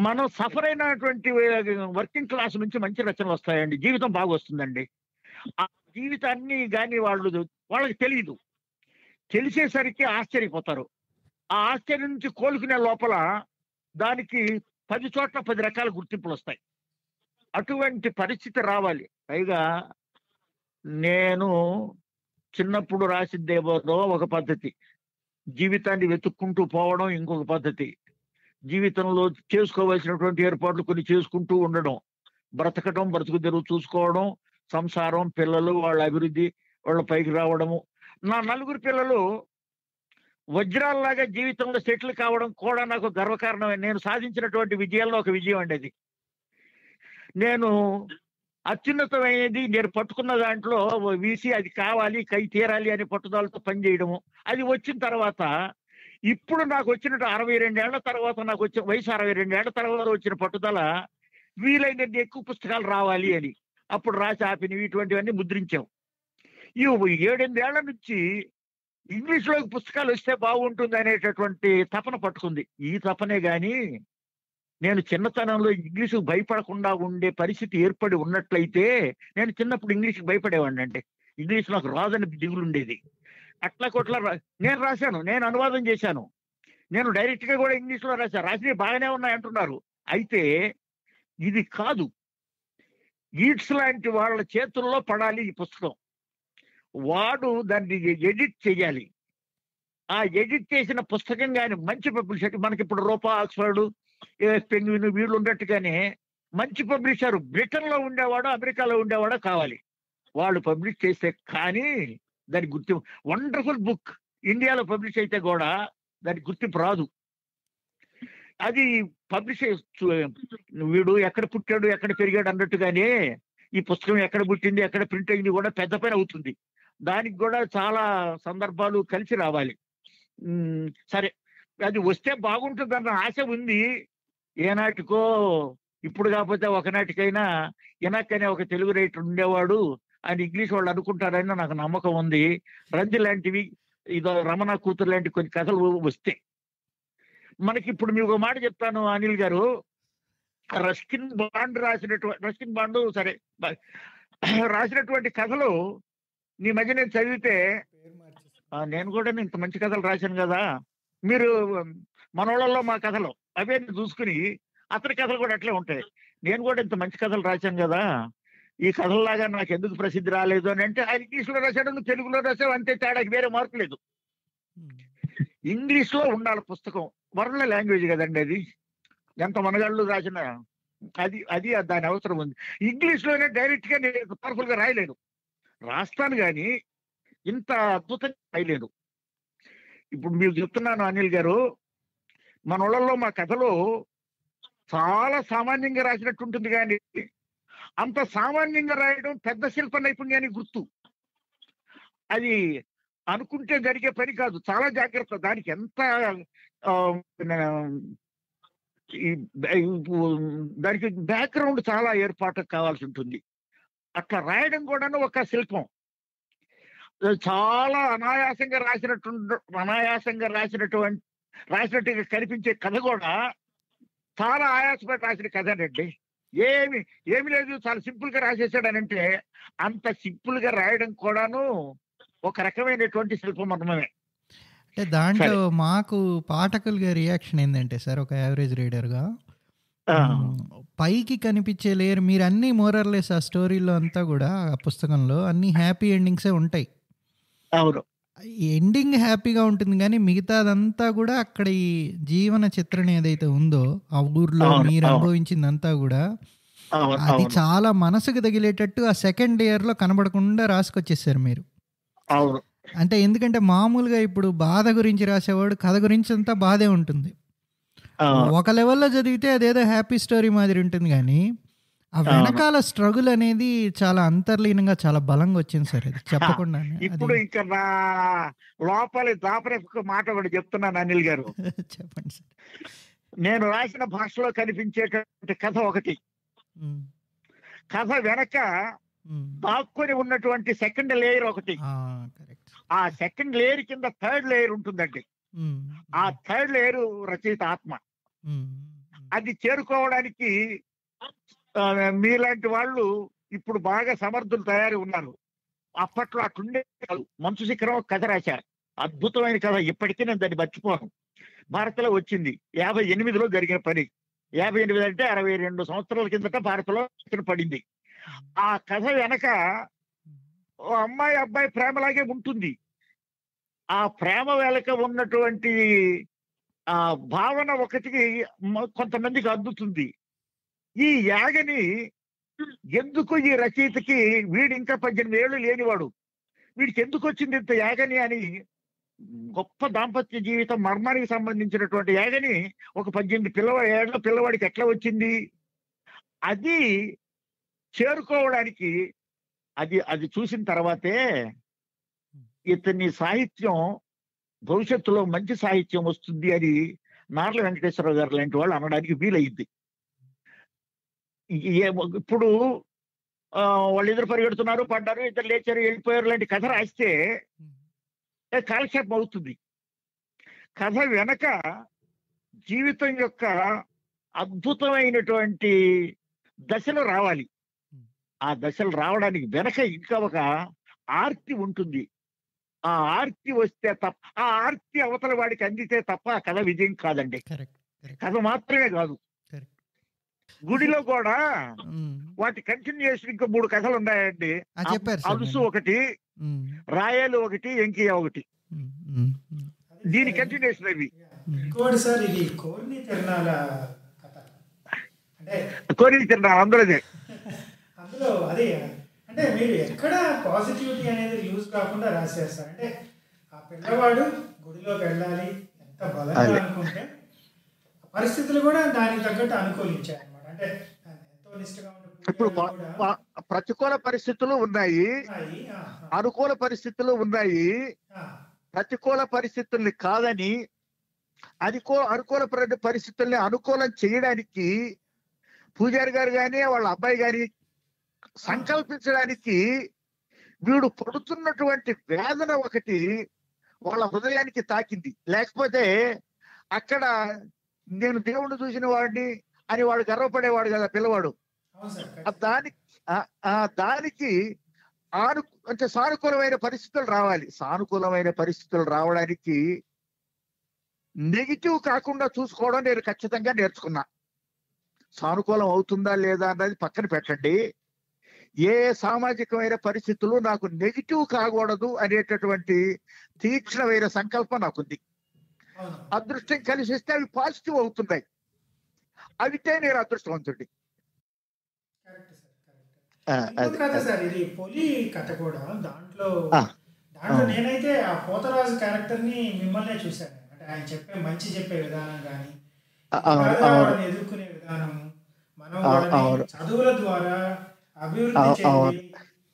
మనం సఫర్ అయినటువంటి వర్కింగ్ క్లాస్ నుంచి మంచి రచనలు వస్తాయండి, జీవితం బాగా వస్తుందండి. ఆ జీవితాన్ని కానీ వాళ్ళకి తెలియదు, తెలిసేసరికి ఆశ్చర్యపోతారు. ఆ ఆశ్చర్యం నుంచి కోలుకునే లోపల దానికి 10 చోట్ల 10 రకాల గుర్తింపులు వస్తాయి. అటువంటి పరిస్థితి రావాలి. పైగా నేను చిన్నప్పుడు రాసిద్దేమో ఒక పద్ధతి, జీవితాన్ని వెతుక్కుంటూ పోవడం ఇంకొక పద్ధతి, జీవితంలో చేసుకోవాల్సినటువంటి ఏర్పాట్లు కొన్ని చేసుకుంటూ ఉండడం, బ్రతకడం, బ్రతుకు తెరువు చూసుకోవడం, సంసారం, పిల్లలు, వాళ్ళ అభివృద్ధి, వాళ్ళ పైకి రావడము. నా 4 పిల్లలు వజ్రాల్లాగా జీవితంలో సెటిల్ కావడం కూడా నాకు గర్వకారణమే. నేను సాధించినటువంటి విజయాల్లో ఒక విజయం అండి అది. నేను అత్యున్నతమైనది నేను పట్టుకున్న దాంట్లో వీసి అది కావాలి, కై తీరాలి అని పట్టుదలతో పనిచేయడము. అది వచ్చిన తర్వాత ఇప్పుడు నాకు వచ్చినట్టు 62 ఏళ్ల తర్వాత నాకు వచ్చిన వయసు 62 ఏళ్ల తర్వాత వచ్చిన పట్టుదల వీలైనన్ని ఎక్కువ పుస్తకాలు రావాలి అని. అప్పుడు రాసి ఆపినవి ఇటువంటివన్నీ ముద్రించాం. ఈ 7-8 ఏళ్ల నుంచి ఇంగ్లీష్లోకి పుస్తకాలు వస్తే బాగుంటుంది అనేటటువంటి తపన పట్టుకుంది. ఈ తపనే గాని నేను చిన్నతనంలో ఇంగ్లీషు భయపడకుండా ఉండే పరిస్థితి ఏర్పడి ఉన్నట్లయితే, నేను చిన్నప్పుడు ఇంగ్లీష్కి భయపడేవాడిని. అంటే ఇంగ్లీష్ నాకు రాదని దిగులు ఉండేది. అట్లా కొట్లా నేను రాశాను, నేను అనువాదం చేశాను, నేను డైరెక్ట్ గా కూడా ఇంగ్లీష్ లో రాశాను. రాసినవి బాగానే ఉన్నాయి అంటున్నారు. అయితే ఇది కాదు, ఈట్స్ లాంటి వాళ్ళ చేతుల్లో పడాలి ఈ పుస్తకం. వాడు దాన్ని ఎడిట్ చేయాలి. ఆ ఎడిట్ చేసిన పుస్తకం కానీ మంచి పబ్లిషర్, మనకి ఇప్పుడు రూపా, ఆక్స్ఫర్డ్, పెంగ్విన్ వీళ్ళు ఉన్నట్టుగానే మంచి పబ్లిషర్ బ్రిటన్ లో ఉండేవాడు, అమెరికాలో ఉండేవాడు కావాలి. వాళ్ళు పబ్లిష్ చేస్తే కానీ దానికి గుర్తింపు. వండర్ఫుల్ బుక్ ఇండియాలో పబ్లిష్ అయితే కూడా దానికి గుర్తింపు రాదు. అది పబ్లిష్ వీడు ఎక్కడ పుట్టాడు, ఎక్కడ పెరిగాడు అన్నట్టుగానే ఈ పుస్తకం ఎక్కడ పుట్టింది, ఎక్కడ ప్రింట్ అయింది కూడా పెద్ద పైన అవుతుంది. దానికి కూడా చాలా సందర్భాలు కలిసి రావాలి. సరే, అది వస్తే బాగుంటుందన్న ఆశ ఉంది. ఏనాటికో, ఇప్పుడు కాకపోతే ఒకనాటికైనా ఇనక్ అనే ఒక తెలుగు రైటర్ ఉండేవాడు అని ఇంగ్లీష్ వాళ్ళు అనుకుంటారని నాకు నమ్మకం ఉంది. రంది లాంటివి, ఇదో రమణ కూతురు లాంటి కొన్ని కథలు వస్తే మనకి. ఇప్పుడు మీకు ఒక మాట చెప్తాను అనిల్ గారు, రస్కిన్ బాండ్ సరే రాసినటువంటి కథలు నీ మధ్య నేను చదివితే, నేను కూడా ఇంత మంచి కథలు రాశాను కదా, మీరు మనోళ్ళల్లో మా కథలు అవే చూసుకుని అతని కథలు కూడా అట్లే ఉంటాయి, నేను కూడా ఇంత మంచి కథలు రాశాను కదా, ఈ కథల్లాగా నాకు ఎందుకు ప్రసిద్ధి రాలేదు అని అంటే, ఆయన ఇంగ్లీష్లో రాశాడు, నువ్వు తెలుగులో రాశావు, అంతే తేడాకి వేరే మార్పు లేదు. ఇంగ్లీష్లో ఉండాలి పుస్తకం, వరల్డ్ లాంగ్వేజ్ కదండి అది. ఎంత మనగాళ్ళు రాసిన అది దాని అవసరం ఉంది. ఇంగ్లీష్లోనే డైరెక్ట్ గా నేను పవర్ఫుల్ గా రాయలేను, రాస్తాను కానీ ఇంత అద్భుతంగా రాయలేను. ఇప్పుడు మీరు చెప్తున్నాను అనిల్ గారు, మన ఊళ్ళల్లో మా కథలో చాలా సామాన్యంగా రాసినట్టు ఉంటుంది, కానీ అంత సామాన్యంగా రాయడం పెద్ద శిల్ప నైపుణ్యానికి గుర్తు. అది అనుకుంటే జరిగే పని కాదు, చాలా జాగ్రత్త. దానికి ఎంత దానికి బ్యాక్గ్రౌండ్ చాలా ఏర్పాటు కావాల్సి ఉంటుంది. అట్లా రాయడం కూడాను ఒక శిల్పం. చాలా అనాయాసంగా రాసినట్టుగా కనిపించే కథ కూడా చాలా ఆయాసపడి రాసిన కథనండి. ఏమి లేదు, చాలా సింపుల్ గా రాసేసాడనంటే అంత సింపుల్ గా రాయడం కూడాను ఒక రకమైనటువంటి శిల్పమర్మమే. అంటే దాంట్లో మాకు పాఠకులుగా రియాక్షన్ ఏంటంటే సార్, ఒక యావరేజ్ రీడర్గా, పైకి కనిపించే లేయర్ మీరు అన్ని మోరర్లెస్ ఆ స్టోరీలో అంతా కూడా, ఆ పుస్తకంలో అన్ని హ్యాపీ ఎండింగ్సే ఉంటాయి. అవును, ఎండింగ్ హ్యాపీగా ఉంటుంది, కానీ మిగతాదంతా కూడా అక్కడ ఈ జీవన చిత్రణ ఏదైతే ఉందో ఆ ఊర్లో మీరు అనుభవించిందంతా కూడా అది చాలా మనసుకు తగిలేటట్టు ఆ సెకండ్ ఇయర్లో కనబడకుండా రాసుకొచ్చేసారు మీరు. అవును, అంటే ఎందుకంటే మామూలుగా ఇప్పుడు బాధ గురించి రాసేవాడు కథ గురించి అంతా బాధే ఉంటుంది, ఒక లెవెల్లో చదివితే అదేదో హ్యాపీ స్టోరీ మాదిరి ఉంటుంది, కానీ ఆ వెనకాల స్ట్రగుల్ అనేది చాలా అంతర్లీనంగా చాలా బలంగా వచ్చింది సార్. అది చెప్పకుండా ఇప్పుడు ఇంకా నా లోపలి దాపరే మాట కూడా చెప్తున్నాను అనిల్ గారు. చెప్పండి సార్. నేను రాసిన భాషలో కనిపించేటువంటి కథ ఒకటి, కథ వెనక దాక్కుని ఉన్నటువంటి సెకండ్ లేయర్ ఒకటి, ఆ సెకండ్ లేయర్ కింద థర్డ్ లేయర్ ఉంటుందండి. ఆ థర్డ్ లేయర్ రచయిత ఆత్మ. అది చేరుకోవడానికి మీలాంటి వాళ్ళు ఇప్పుడు బాగా సమర్థులు తయారు ఉన్నారు. అప్పట్లో అట్లుండే కాదు. మంచు శిఖరం కథ రాశారు, అద్భుతమైన కథ. ఇప్పటికీ నేను దాన్ని మర్చిపోను. భారత్లో వచ్చింది 58లో జరిగిన పని. 58 అంటే 62 సంవత్సరాల కిందట భారత్లో పడింది. ఆ కథ వెనక ఓ అమ్మాయి అబ్బాయి ప్రేమలాగే ఉంటుంది. ఆ ప్రేమ వెనక ఉన్నటువంటి ఆ భావన ఒకటికి కొంతమందికి అందుతుంది. ఈ యాగని ఎందుకు ఈ రచయితకి, వీడు ఇంకా 18 ఏళ్ళు లేనివాడు, వీడికి ఎందుకు వచ్చింది ఇంత యాగని అని, గొప్ప దాంపత్య జీవితం మర్మానికి సంబంధించినటువంటి యాగని ఒక 18 ఏళ్ల పిల్లవాడికి ఎట్లా వచ్చింది? అది చేరుకోవడానికి అది చూసిన తర్వాతే ఇతని సాహిత్యం భవిష్యత్తులో మంచి సాహిత్యం వస్తుంది అని నార్ల వెంకటేశ్వరరావు గారు లాంటి వాళ్ళు అనడానికి వీలయ్యింది. ఇప్పుడు వాళ్ళిద్దరు పరిగెడుతున్నారు, పడ్డారు, ఇద్దరు లేచారు, వెళ్ళిపోయారు లాంటి కథ రాస్తే కాలక్షేపం అవుతుంది. కథ వెనక జీవితం యొక్క అద్భుతమైనటువంటి దశలు రావాలి. ఆ దశలు రావడానికి వెనక ఇంకా ఒక ఆర్తి ఉంటుంది. ఆ ఆర్తి వస్తే తప్ప, ఆ ఆర్తి అవతల వాడికి అందితే తప్ప ఆ కథ విజయం కాదండి. కథ మాత్రమే కాదు, గుడిలో కూడా వాటి కంటిన్యూషన్ ఇంకా 3 కథలు ఉన్నాయండి. అలుసు ఒకటి, రాయలు ఒకటి, ఎంకియా ఒకటి. దీని కంటిన్యూషన్ అవి. సార్ ఇది కోరిని తిరణాల కథ, అంటే కోరిని తిరణాలు అందులోదే. అందులో అదే అంటే మీరు ఎక్కడ పాజిటివిటీ అనేది యూజ్ కాకుండా రాసేస్తారు. అంటే ఆ పిల్లవాడు గుడిలోకి వెళ్ళాలి ఎంత బలంగా అనుకుంటే పరిస్థితులు కూడా దానికి తగ్గట్టు అనుకూలించాయి అన్నమాట. అంటే ఎంతో నిష్ఠగా ఇప్పుడు ప్రతికూల పరిస్థితులు ఉన్నాయి, అనుకూల పరిస్థితులు ఉన్నాయి. ప్రతికూల పరిస్థితుల్ని కాదని అనుకూల పరిస్థితుల్ని అనుకూలం చేయడానికి పూజారి గారు కానీ వాళ్ళ అబ్బాయి గారి సంకల్పించడానికి వీడు పడుతున్నటువంటి వేదన ఒకటి వాళ్ళ హృదయానికి తాకింది. లేకపోతే అక్కడ నేను దేవుణ్ణి చూసిన వాడిని అని వాడు గర్వపడేవాడు కదా పిల్లవాడు. దానికి అంటే సానుకూలమైన పరిస్థితులు రావాలి. సానుకూలమైన పరిస్థితులు రావడానికి నెగిటివ్ కాకుండా చూసుకోవడం నేను ఖచ్చితంగా నేర్చుకున్నా. సానుకూలం అవుతుందా లేదా అన్నది పక్కన పెట్టండి. ఏ సామాజికమైన పరిస్థితులు నాకు నెగిటివ్ కాకూడదు అనేటటువంటి తీక్షణమైన సంకల్పం నాకుంది. అదృష్టం కలిసి వస్తే అవి పాజిటివ్ అవుతున్నాయి. అవితే నేను అదృష్టవంతుడి. సార్ ఇది పొలి కథ కూడా దాంట్లో నేనైతే ఆ పోతరాజు క్యారెక్టర్ ని మిమ్మల్నే చూశాను. అంటే ఆయన చెప్పే విధానం కానీ ఎదుర్కొనే విధానం, మనం చదువుల ద్వారా అభివృద్ధి చేయాలి,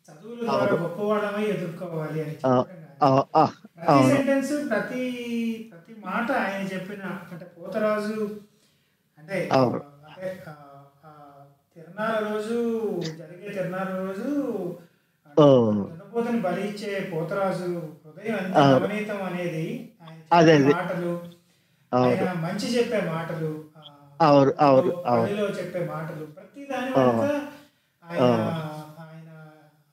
చదువుల ద్వారా గొప్పవాళ్ళమై ఎదుర్కోవాలి అని ప్రతి సెంటెన్స్ ప్రతి మాట ఆయన చెప్పిన. అంటే పోతరాజు అంటే తిరునాళ్ళ రోజు జరిగే తిరునాళ్ళ రోజు దున్నపోతుని బలి ఇచ్చే పోతరాజు హృదయం ఎంత నవనీతం అనేది ఆయన మాటలు, ఆయన మంచి చెప్పే మాటలు, బలిలో చెప్పే మాటలు, ప్రతి దాని వల్ల ఆయన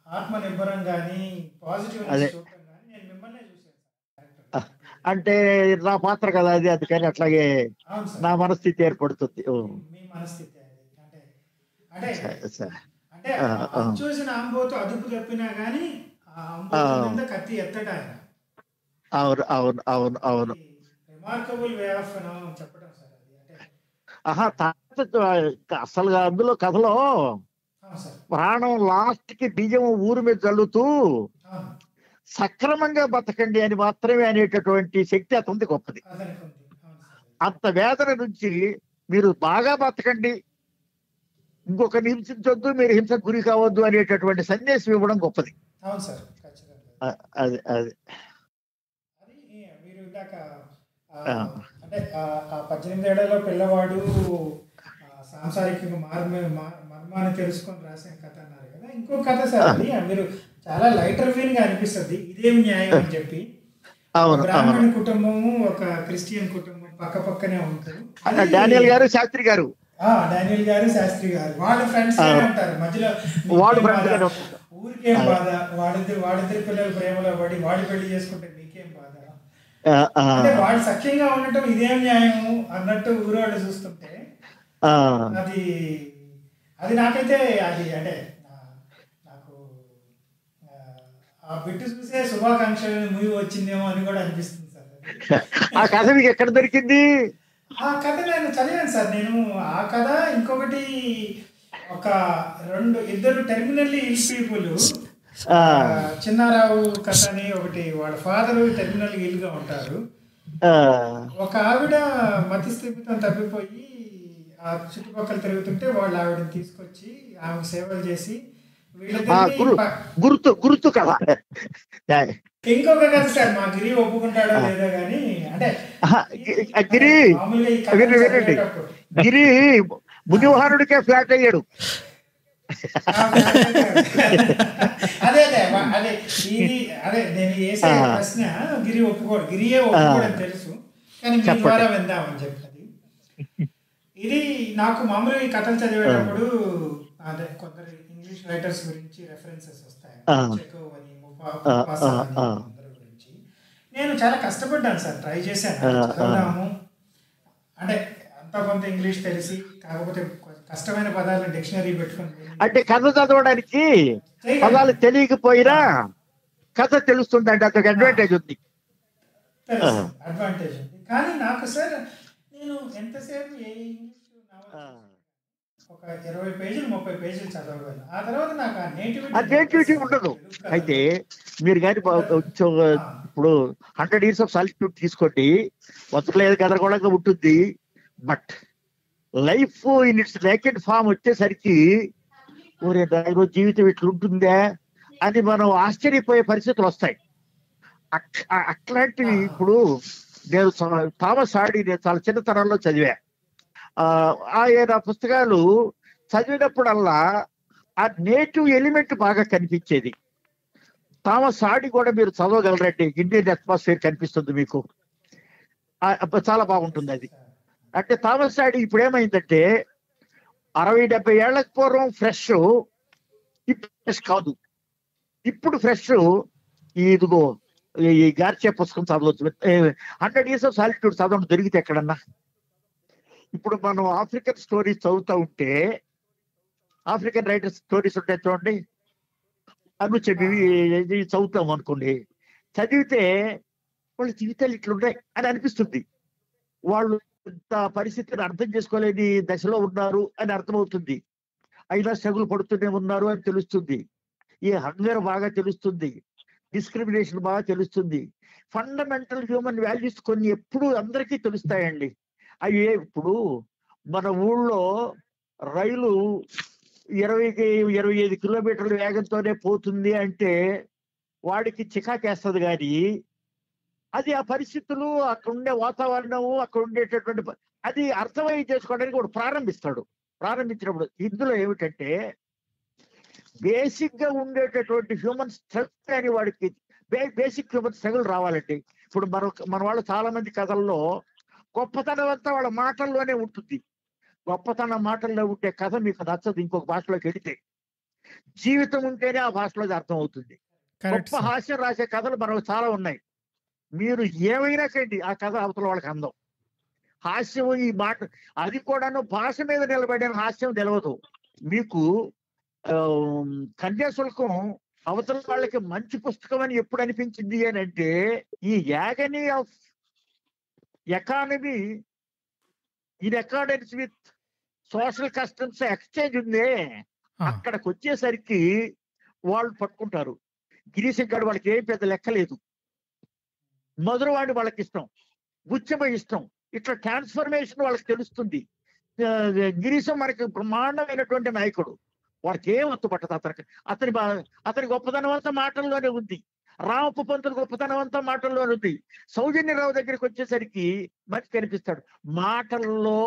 ఆత్మ నిబ్బరం గానీ పాజిటివ్ చూడటం కానీ నేను మిమ్మల్ని చూసాను. అంటే నా పాత్ర కదా అది, అందుకని అట్లాగే నా మనస్థితి ఏర్పడుతుంది. మీ మనస్థితి అంటే చూసిన అంబోతు అదుపు తప్పినా గానీ ఆ అంబోతు మీద కత్తి ఎత్తడు ఆయన. అవును రిమార్కబుల్ వే ఆఫ్ చెప్పడం సార్ అది. అంటే అసలుగా అందులో కథలో ప్రాణం లాస్ట్ కి బియ్యం ఊరు మీద చల్లుతూ సక్రమంగా బతకండి అని మాత్రమే అనేటటువంటి శక్తి అతనిది గొప్పది. అంత వేదన నుంచి మీరు బాగా బతకండి, ఇంకొకరిని హింసించొద్దు, మీరు హింసకు గురి కావద్దు అనేటటువంటి సందేశం ఇవ్వడం గొప్పది. అవును సార్, అది మీరు ఇందాక అంటే ఆ 18 ఏళ్లలో పిల్లవాడు సాంసారిక మర్మాన్ని తెలుసుకొని రాసిన కథ అన్నారు కదా. ఇంకో కథ సార్ అది, మీరు చాలా లైటర్ ఫీల్ గా అనిపిస్తుంది, ఇదేం న్యాయం అని చెప్పి. బ్రాహ్మణ కుటుంబము ఒక క్రిస్టియన్ కుటుంబం పక్క పక్కనే ఉంటారు. డానియల్ గారు శాస్త్రి గారు, డానియల్ గారు శాస్త్రి గారు వాళ్ళ ఫ్రెండ్స్ అంటారు మధ్యలో, ఊరికేం బాధ, వాడిద్దరి పిల్లలు ప్రేమలో పడి వాడి పెళ్లి చేసుకుంటే మీకేం బాధ, అంటే వాడు సఖ్యంగా ఉండటం ఇదేం న్యాయము అన్నట్టు ఊరోళ్ళు చూస్తుంటే అది నాకైతే అది అంటే నాకు ఆ బిట్టు చూసే శుభాకాంక్షలు మూవీ వచ్చిందేమో అని కూడా అనిపిస్తుంది సార్. ఆ కథ మీకు ఎక్కడ దొరికింది? ఆ కథ నేను చదివాను సార్. నేను ఆ కథ, ఇంకొకటి ఒక ఇద్దరు టెర్మినల్లీ ఇల్ పీపుల్, చిన్నారావు కథ అని ఒకటి, వాళ్ళ ఫాదర్ టెర్మినల్ ఇల్ గా ఉంటారు. ఒక ఆవిడ మతిస్థిమితం తప్పిపోయి ఆ చుట్టుపక్కల తిరుగుతుంటే వాళ్ళు ఆవిడని తీసుకొచ్చి ఆమె సేవలు చేసి గుర్తు కదా. ఇంకొక కథ సార్, మా గిరి ఒప్పుకుంటాడో లేదో గానీ, అంటే గిరి మునివాహనుడికే ఫ్లాట్ అయ్యాడు. అదే నేను వేసే ప్రశ్న గిరియే ఒప్పుకోవడం తెలుసు, కానీ మీ ద్వారా విందామని చెప్పి. ఇది నాకు మామూలుగా ఈ కథలు చదివేటప్పుడు అదే కొందరు ఇంగ్లీష్ రైటర్స్ గురించి రెఫరెన్సెస్ వస్తాయి, చెకోవ్ అని, అందరి గురించి. నేను చాలా కష్టపడ్డాను సార్, ట్రై చేశాను చదవడాము, అంటే అంత కొంత ఇంగ్లీష్ తెలిసి, కాకపోతే కష్టమైన పదాలను డిక్షనరీ పెట్టుకుని, అంటే కథ చదవడానికి పదాలు తెలియకపోయినా కథ తెలుస్తుంది అంటే అతనికి అడ్వాంటేజ్ ఉంది. అడ్వాంటేజ్ ఉంది. కానీ నాకు సార్ నేను ఎంతసేపు ఏ ఇంగ్లీష్ ఒక 20 పేజీలు 30 పేజీలు చదవగలను, ఆ తర్వాత నాకు ఆ నేటివిటీ ఉండదు. అయితే మీరు కానీ ఇప్పుడు 100 years of solitude తీసుకోండి, మొత్తం గదరగోళంగా ఉంటుంది. But life in its naked form వచ్చేసరికి ఊరే ఈరోజు జీవితం ఇట్లుంటుందా అని మనం ఆశ్చర్యపోయే పరిస్థితులు వస్తాయి. అట్లాంటివి ఇప్పుడు నేను థామస్ హార్డీ నేను చాలా చిన్నతనంలో చదివా. ఆయన పుస్తకాలు చదివినప్పుడల్లా ఆ నేటివ్ ఎలిమెంట్ బాగా కనిపించేది. థామస్ హార్డీ కూడా మీరు చదవగలరండి, ఇండియన్ అట్మాస్ఫియర్ కనిపిస్తుంది మీకు, చాలా బాగుంటుంది అది. అంటే థామస్ హార్డీ ఇప్పుడు ఏమైందంటే 60-70 ఏళ్లకు పూర్వం ఫ్రెష్, ఇప్పుడు ఫ్రెష్ కాదు. ఇప్పుడు ఫ్రెష్ ఇదిగో ఈ గార్చియా పుస్తకం చదవచ్చు. 100 years of solitude చదవడం దొరికితే ఎక్కడన్నా. ఇప్పుడు మనం ఆఫ్రికన్ స్టోరీస్ చదువుతూ ఉంటే, ఆఫ్రికన్ రైటర్స్ స్టోరీస్ ఉంటాయి చూడండి, అను చెప్పి చదువుతాం అనుకోండి, చదివితే వాళ్ళ జీవితాలు ఇట్లున్నాయి అని అనిపిస్తుంది. వాళ్ళు ఇంత పరిస్థితిని అర్థం చేసుకోలేని దశలో ఉన్నారు అని అర్థమవుతుంది. అయినా స్ట్రగుల్ పడుతూనే ఉన్నారు అని తెలుస్తుంది. ఈ హంగర్ బాగా తెలుస్తుంది, డిస్క్రిమినేషన్ బాగా తెలుస్తుంది. ఫండమెంటల్ హ్యూమన్ వాల్యూస్ కొన్ని ఎప్పుడు అందరికీ తెలుస్తాయండి. అవి ఇప్పుడు మన ఊళ్ళో రైలు 20-25 కిలోమీటర్ల వేగంతోనే పోతుంది అంటే వాడికి చికాకేస్తుంది. కానీ అది ఆ పరిస్థితులు, అక్కడ ఉండే వాతావరణము, అక్కడ ఉండేటటువంటి అది అర్థమై చేసుకోవడానికి వాడు ప్రారంభించినప్పుడు ఇందులో ఏమిటంటే బేసిక్ గా ఉండేటటువంటి హ్యూమన్ స్ట్రగుల్ అని వాడికి బేసిక్ హ్యూమన్ స్ట్రగుల్ రావాలండి. ఇప్పుడు మన వాళ్ళు చాలా మంది కథల్లో గొప్పతనం అంతా వాళ్ళ మాటల్లోనే ఉంటుంది. గొప్పతనం మాటల్లో ఉంటే కథ మీకు నచ్చదు ఇంకొక భాషలోకి వెళితే. జీవితం ఉంటేనే ఆ భాషలోది అర్థం అవుతుంది. గొప్ప హాస్యం రాసే కథలు మనకు చాలా ఉన్నాయి. మీరు ఏమైనా కండి ఆ కథ అవతల వాళ్ళకి అందం. హాస్యం ఈ మాట అది కూడాను భాష మీద నిలబడిన హాస్యం తెలియదు మీకు. కన్యాశుల్కం అవతల వాళ్ళకి మంచి పుస్తకం అని ఎప్పుడు అనిపించింది అని అంటే, ఈ agony of economy in accordance with social customs exchange ఉందే, అక్కడికి వచ్చేసరికి వాళ్ళు పట్టుకుంటారు. గిరీశం గారు వాళ్ళకి ఏం పెద్ద లెక్కలేదు, మధురవాణి వాళ్ళకి ఇష్టం, గుచ్చమ ఇష్టం, ఇట్లా ట్రాన్స్ఫర్మేషన్ వాళ్ళకి తెలుస్తుంది. గిరీశం మనకి బ్రహ్మాండమైనటువంటి నాయకుడు, వాడికి ఏం ఒత్తు పట్టదు. అతని గొప్పతనం అంతా మాటల్లోనే ఉంది. రామప్ప పంతులు గొప్పతనం అంతా మాటల్లోనే ఉంది. సౌజన్యరావు దగ్గరికి వచ్చేసరికి మంచి కనిపిస్తాడు. మాటల్లో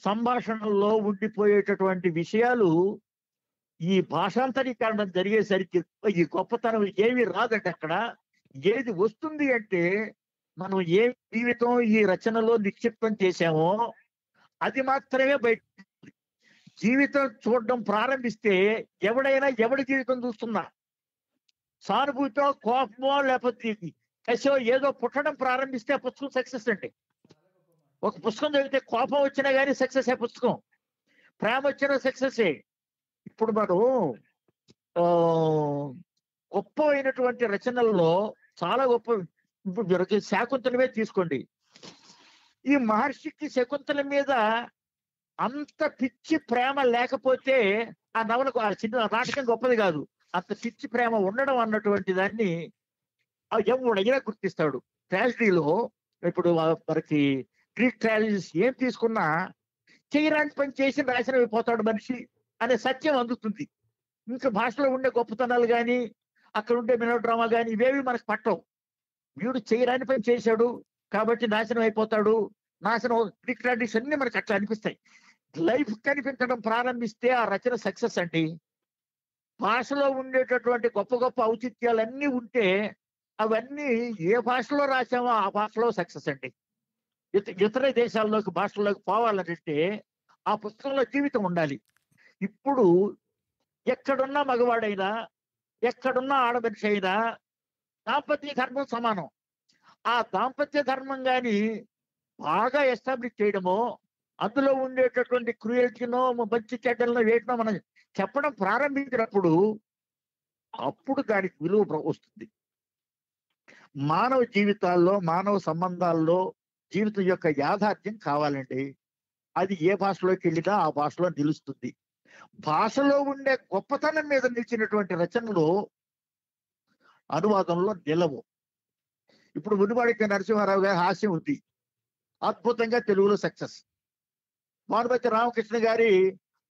సంభాషణల్లో ఉండిపోయేటటువంటి విషయాలు ఈ భాషాంతరీకరణం జరిగేసరికి ఈ గొప్పతనం ఏమి రాదండి. అక్కడ ఏది వస్తుంది అంటే మనం ఏ జీవితం ఈ రచనలో నిక్షిప్తం చేశామో అది మాత్రమే బయట. జీవితం చూడడం ప్రారంభిస్తే ఎవడైనా ఎవడి జీవితం చూస్తున్నా సానుభూతో కోపమో లేకపోతే కసో ఏదో పుట్టడం ప్రారంభిస్తే ఆ పుస్తకం సక్సెస్ అండి. ఒక పుస్తకం చదివితే కోపం వచ్చినా కానీ సక్సెస్ ఏ పుస్తకం, ప్రేమ వచ్చినా సక్సెసే. ఇప్పుడు మనం గొప్ప అయినటువంటి రచనల్లో చాలా గొప్ప, ఇప్పుడు శాకుంతలమే తీసుకోండి. ఈ మహర్షికి శకుంతల మీద అంత పిచ్చి ప్రేమ లేకపోతే ఆ నవలకు ఆ చిన్న నాటకం గొప్పది కాదు. అంత పిచ్చి ప్రేమ ఉండడం అన్నటువంటి దాన్ని ఎవడైనా గుర్తిస్తాడు. ట్రాజడీలో ఇప్పుడు మనకి గ్రీక్ ట్రాజడీస్ ఏం తీసుకున్నా చేయరాని పని చేసి నాశనం అయిపోతాడు మనిషి అనే సత్యం అందుతుంది. ఇంకా భాషలో ఉండే గొప్పతనాలు కానీ అక్కడ ఉండే మెలోడ్రామా కానీ ఇవేవి మనకు పట్టవు. వీడు చేయరాని పని చేశాడు కాబట్టి నాశనం అయిపోతాడు, నాశనం గ్రీక్ ట్రాజడీస్ అన్ని మనకు అట్లా అనిపిస్తాయి. లైఫ్ కనిపించడం ప్రారంభిస్తే ఆ రచన సక్సెస్ అండి. భాషలో ఉండేటటువంటి గొప్ప గొప్ప ఔచిత్యాలన్నీ ఉంటే అవన్నీ ఏ భాషలో రాసామో ఆ భాషలో సక్సెస్ అండి. ఇతర దేశాల్లోకి భాషల్లోకి పోవాలంటే ఆ పుస్తకంలో జీవితం ఉండాలి. ఇప్పుడు ఎక్కడున్నా మగవాడైనా ఎక్కడున్నా ఆడమనిషి అయినా దాంపత్య ధర్మం సమానం. ఆ దాంపత్య ధర్మం కానీ బాగా ఎస్టాబ్లిష్ చేయడమో అందులో ఉండేటటువంటి క్రూయల్టీనో మంచి చెడ్డలను వేయటమో మనం చెప్పడం ప్రారంభించినప్పుడు అప్పుడు దానికి విలువ వస్తుంది. మానవ జీవితాల్లో మానవ సంబంధాల్లో జీవితం యొక్క యాథార్థ్యం కావాలండి. అది ఏ భాషలోకి వెళ్ళినా ఆ భాషలో నిలుస్తుంది. భాషలో ఉండే గొప్పతనం మీద నిలిచినటువంటి రచనలు అనువాదంలో నిలవు. ఇప్పుడు మునివాడికి నరసింహారావు గారి హాస్యం ఉంది, అద్భుతంగా తెలుగులో సక్సెస్. భానుమతి రామకృష్ణ గారి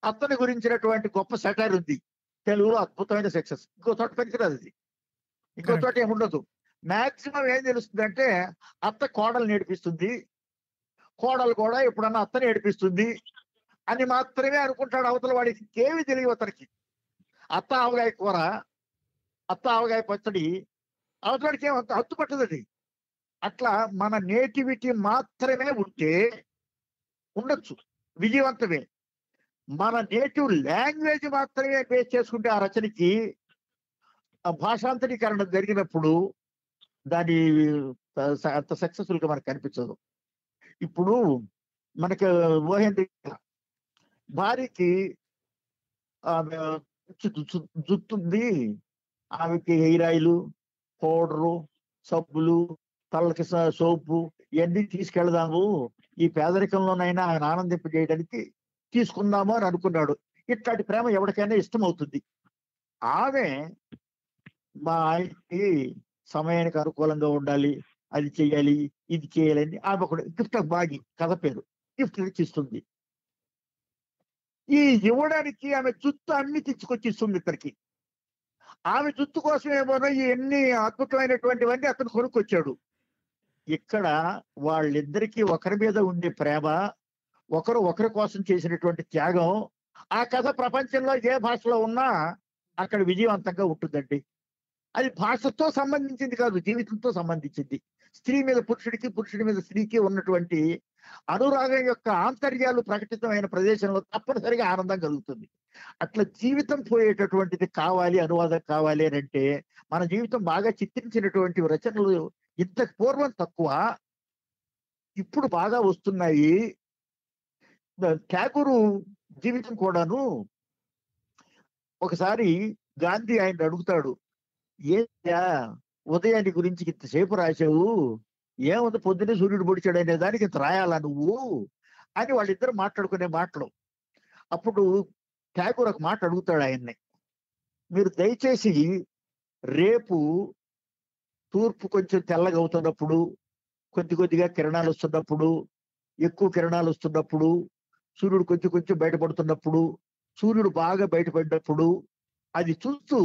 అత్తని గురించినటువంటి గొప్ప సెటైర్ ఉంది, తెలుగులో అద్భుతమైన సక్సెస్. ఇంకో చోట పనికిరాదు అది, ఇంకో చోట ఏముండదు. మాక్సిమం ఏం తెలుస్తుందంటే అత్త కోడలు నేర్పిస్తుంది, కోడలు కూడా ఎప్పుడన్నా అత్తని ఏడిపిస్తుంది అని మాత్రమే అనుకుంటాడు అవతల వాడికి. ఏమి తెలియదు అతనికి. అత్త ఆవగాయ కూర, అత్త ఆవగాయ పచ్చడి అవతలవాడికి ఏమంత హత్తుపట్టదు. అట్లా మన నేటివిటీ మాత్రమే ఉంటే ఉండొచ్చు, విజయవంతమే. మన నేటివ్ లాంగ్వేజ్ మాత్రమే బేస్ చేసుకుంటే ఆ రచనకి భాషాంతరీకరణ జరిగినప్పుడు దాని అంత సక్సెస్ఫుల్ గా మనకు కనిపించదు. ఇప్పుడు మనకి ఊహేంద్ర భార్యకి ఆమె జుట్టుంది, ఆమెకి హెయిర్ ఆయిల్, పౌడరు, సబ్బులు, తలకి సోపు ఇవన్నీ తీసుకెళ్దాము, ఈ పేదరికంలోనైనా ఆయన ఆనందింపజేయడానికి తీసుకుందాము అని అనుకున్నాడు. ఇట్లాంటి ప్రేమ ఎవరికైనా ఇష్టం అవుతుంది. ఆమె మా ఆయనకి సమయానికి అనుకూలంగా ఉండాలి, అది చేయాలి, ఇది చేయాలని ఆమె ఒక గిఫ్ట్ బాగి కథ పేరు గిఫ్ట్ ఇస్తుంది. ఈ ఇవ్వడానికి ఆమె జుత్తు అన్ని తెచ్చుకొచ్చి ఇస్తుంది ఇద్దరికి. ఆమె జుత్తు కోసం ఏమోనో ఎన్ని అద్భుతమైనటువంటివన్నీ అతను కొనుక్కొచ్చాడు. ఇక్కడ వాళ్ళిద్దరికీ ఒకరి మీద ఉండే ప్రేమ, ఒకరి కోసం చేసినటువంటి త్యాగం, ఆ కథ ప్రపంచంలో ఏ భాషలో ఉన్నా అక్కడ విజయవంతంగా ఉంటుందండి. అది భాషతో సంబంధించింది కాదు, జీవితంతో సంబంధించింది. స్త్రీ మీద పురుషుడికి, పురుషుడి మీద స్త్రీకి ఉన్నటువంటి అనురాగం యొక్క ఆంతర్యాలు ప్రకటితమైన ప్రదేశంలో తప్పనిసరిగా ఆనందం కలుగుతుంది. అట్లా జీవితం పోయేటటువంటిది కావాలి, అనువాదం కావాలి అని అంటే మన జీవితం బాగా చిత్రించినటువంటి రచనలు ఇంతకు పూర్వం తక్కువ, ఇప్పుడు బాగా వస్తున్నాయి. ఠాగూరు జీవితం కూడాను ఒకసారి గాంధీ ఆయన అడుగుతాడు, ఏంటా ఉదయాన్ని గురించి ఇంతసేపు రాశావు, ఏముంది పొద్దున్నే సూర్యుడు పొడిచాడు అనే దానికి ఇంత రాయాలా నువ్వు అని వాళ్ళిద్దరు మాట్లాడుకునే మాటలు. అప్పుడు ఠాగూర్ ఒక మాట అడుగుతాడు ఆయన్ని, మీరు దయచేసి రేపు తూర్పు కొంచెం తెల్లగా అవుతున్నప్పుడు, కొద్దిగా కిరణాలు వస్తున్నప్పుడు, ఎక్కువ కిరణాలు వస్తున్నప్పుడు, సూర్యుడు కొంచెం బయటపడుతున్నప్పుడు, సూర్యుడు బాగా బయటపడినప్పుడు అది చూస్తూ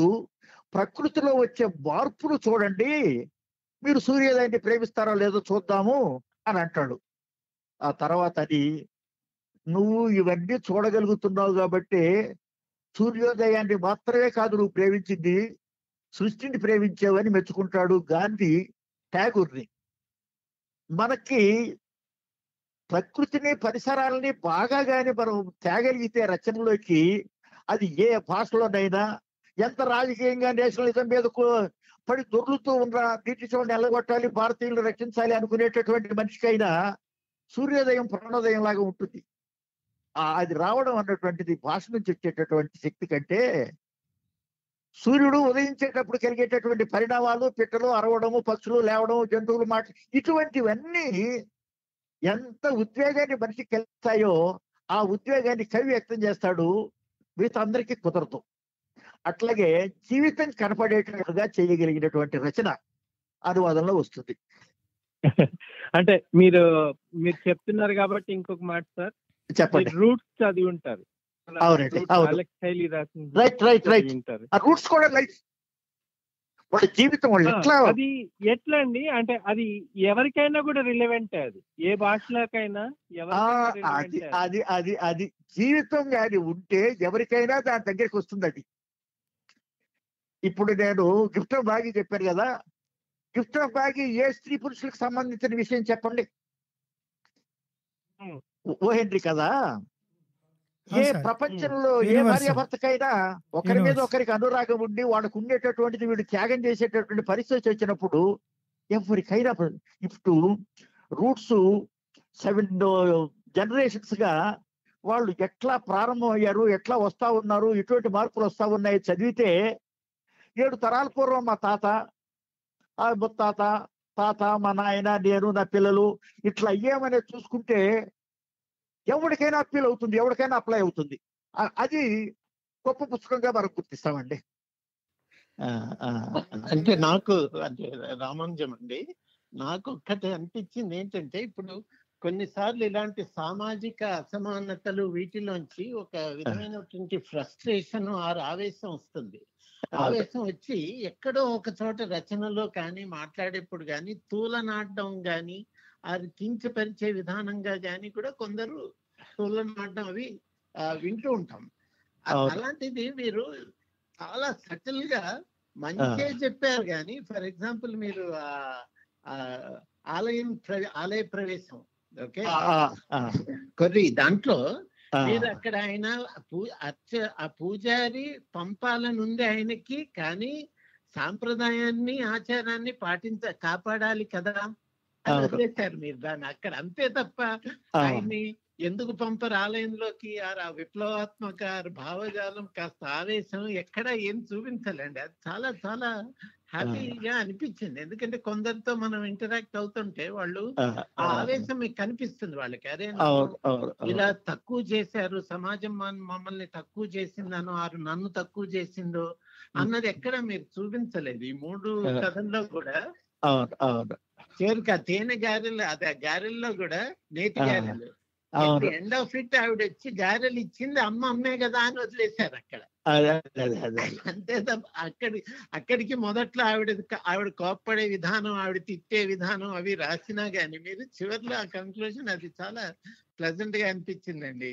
ప్రకృతిలో వచ్చే మార్పులు చూడండి, మీరు సూర్యోదయాన్ని ప్రేమిస్తారో లేదో చూద్దాము అని అంటాడు. ఆ తర్వాత అది, నువ్వు ఇవన్నీ చూడగలుగుతున్నావు కాబట్టి సూర్యోదయాన్ని మాత్రమే కాదు నువ్వు ప్రేమించింది, సృష్టిని ప్రేమించావని మెచ్చుకుంటాడు గాంధీ ఠాగూర్ని. మనకి ప్రకృతిని పరిసరాలని బాగా కానీ మనం తేగలిగితే రచనలోకి, అది ఏ భాషలోనైనా, ఎంత రాజకీయంగా నేషనలిజం మీద పడి దొర్లుతూ ఉన్న బ్రిటిష్ వాళ్ళని ఎల్లగొట్టాలి, భారతీయులను రక్షించాలి అనుకునేటటువంటి మనిషికైనా సూర్యోదయం ప్రాణోదయం లాగా ఉంటుంది. అది రావడం అన్నటువంటిది భాష నుంచి వచ్చేటటువంటి శక్తి కంటే సూర్యుడు ఉదయించేటప్పుడు కలిగేటటువంటి పరిణామాలు, పిట్టలు అరవడము, పక్షులు లేవడం, జంతువులు మాట, ఇటువంటివన్నీ ఎంత ఉద్వేగాన్ని మనిషికి కలిస్తాయో ఆ ఉద్వేగాన్ని కవి వ్యక్తం చేస్తాడు, మిగతా అందరికీ కుదరదు. అట్లాగే జీవితం కనపడేటట్టుగా చేయగలిగినటువంటి రచన అనువాదంలో వస్తుంది. అంటే మీరు చెప్తున్నారు కాబట్టి ఇంకొక మాట సార్, చెప్పండి. రూట్స్ చదివి ఉంటారు. అవునండి, రైట్ రైట్ రైట్. ఆ రూట్స్ కూడా లైఫ్, వాళ్ళ జీవితం, వాళ్ళు ఎట్లా, అది ఎట్లా అండి, అంటే అది ఎవరికైనా కూడా రిలవెంట్, అది ఏ భాషలోకైనా అది అది అది జీవితం కానీ ఉంటే ఎవరికైనా దాని దగ్గరికి వస్తుంది. అది ఇప్పుడు నేను గిఫ్ట్ ఆఫ్ బాగి చెప్పాను కదా, గిఫ్ట్ ఆఫ్ బాగి ఏ స్త్రీ పురుషులకు సంబంధించిన విషయం చెప్పండి. ఓ హెన్రీ కదా, ఏ ప్రపంచంలో ఏ భార్యాభర్తకైనా ఒకరి మీద ఒకరికి అనురాగం ఉండి వాళ్ళకు ఉండేటటువంటిది వీడు త్యాగం చేసేటటువంటి పరిస్థితి వచ్చినప్పుడు ఎవరికైనా, ఇప్పుడు రూట్స్ 7 generations గా వాళ్ళు ఎట్లా ప్రారంభం అయ్యారు, ఎట్లా వస్తా ఉన్నారు, ఇటువంటి మార్పులు వస్తా ఉన్నాయి చదివితే 7 తరాల పూర్వం మా తాత, ఆ ముత్తాత, తాత, మా నాయన, నేను, నా పిల్లలు ఇట్లా అయ్యామనేది చూసుకుంటే ఎవరికైనా అప్పీల్ అవుతుంది, ఎవరికైనా అప్లై అవుతుంది. అది గొప్ప పుస్తకంగా మనం గుర్తిస్తామండి. అంటే నాకు, అంటే రామానుజం అండి, నాకు ఒక్కటి అనిపించింది ఏంటంటే, ఇప్పుడు కొన్నిసార్లు ఇలాంటి సామాజిక అసమానతలు వీటిలోంచి ఒక విధమైనటువంటి ఫ్రస్ట్రేషన్ ఆర్ ఆవేశం వస్తుంది. ఆవేశం వచ్చి ఎక్కడో ఒక చోట రచనలో కానీ మాట్లాడేప్పుడు కానీ తూలనాడడం కానీ అది కించపరిచే విధానంగా కానీ కూడా కొందరు తూలనాడడం అవి వింటూ ఉంటాం. అలాంటిది మీరు చాలా సటిల్ గా మంచిగా చెప్పారు. కానీ ఫర్ ఎగ్జాంపుల్ మీరు ఆలయ ప్రవేశం, ఓకే, కొన్ని దాంట్లో మీరు అక్కడ ఆయన ఆ పూజారి పంపాలనుంది ఆయనకి, కానీ సాంప్రదాయాన్ని ఆచారాన్ని కాపాడాలి కదా అని వదిలేశారు మీరు దాన్ని అక్కడ, అంతే తప్ప ఆయన్ని ఎందుకు పంపరు ఆలయంలోకి? ఆ విప్లవాత్మక భావజాలం, కాస్త ఆవేశం ఎక్కడ ఏం చూపించాలండి. అది చాలా చాలా హ్యాపీగా అనిపించింది. ఎందుకంటే కొందరితో మనం ఇంటరాక్ట్ అవుతుంటే వాళ్ళు ఆ ఆవేశం మీకు కనిపిస్తుంది వాళ్ళకి. అరే ఇలా తక్కువ చేశారు, సమాజం మమ్మల్ని తక్కువ చేసిందనో నన్ను తక్కువ చేసిందో అన్నది ఎక్కడ మీరు చూపించలేదు ఈ 3 కథల్లో కూడా. తేనె గారెలు, అదే గారెల్లో కూడా నేతి గారెలు, ఎండ్ ఆఫ్ ఇట్ ఆవిడ వచ్చి గారెలు ఇచ్చింది అమ్మే కదా అని వదిలేశారు అక్కడ. అంతే తప్ప అక్కడికి మొదట్లో ఆవిడ కోప్పడే విధానం, ఆవిడ తిట్టే విధానం అవి రాసినా గానీ మీరు చివరిలో ఆ కంక్లూజన్ అది చాలా ప్లెజెంట్ గా అనిపించిందండి.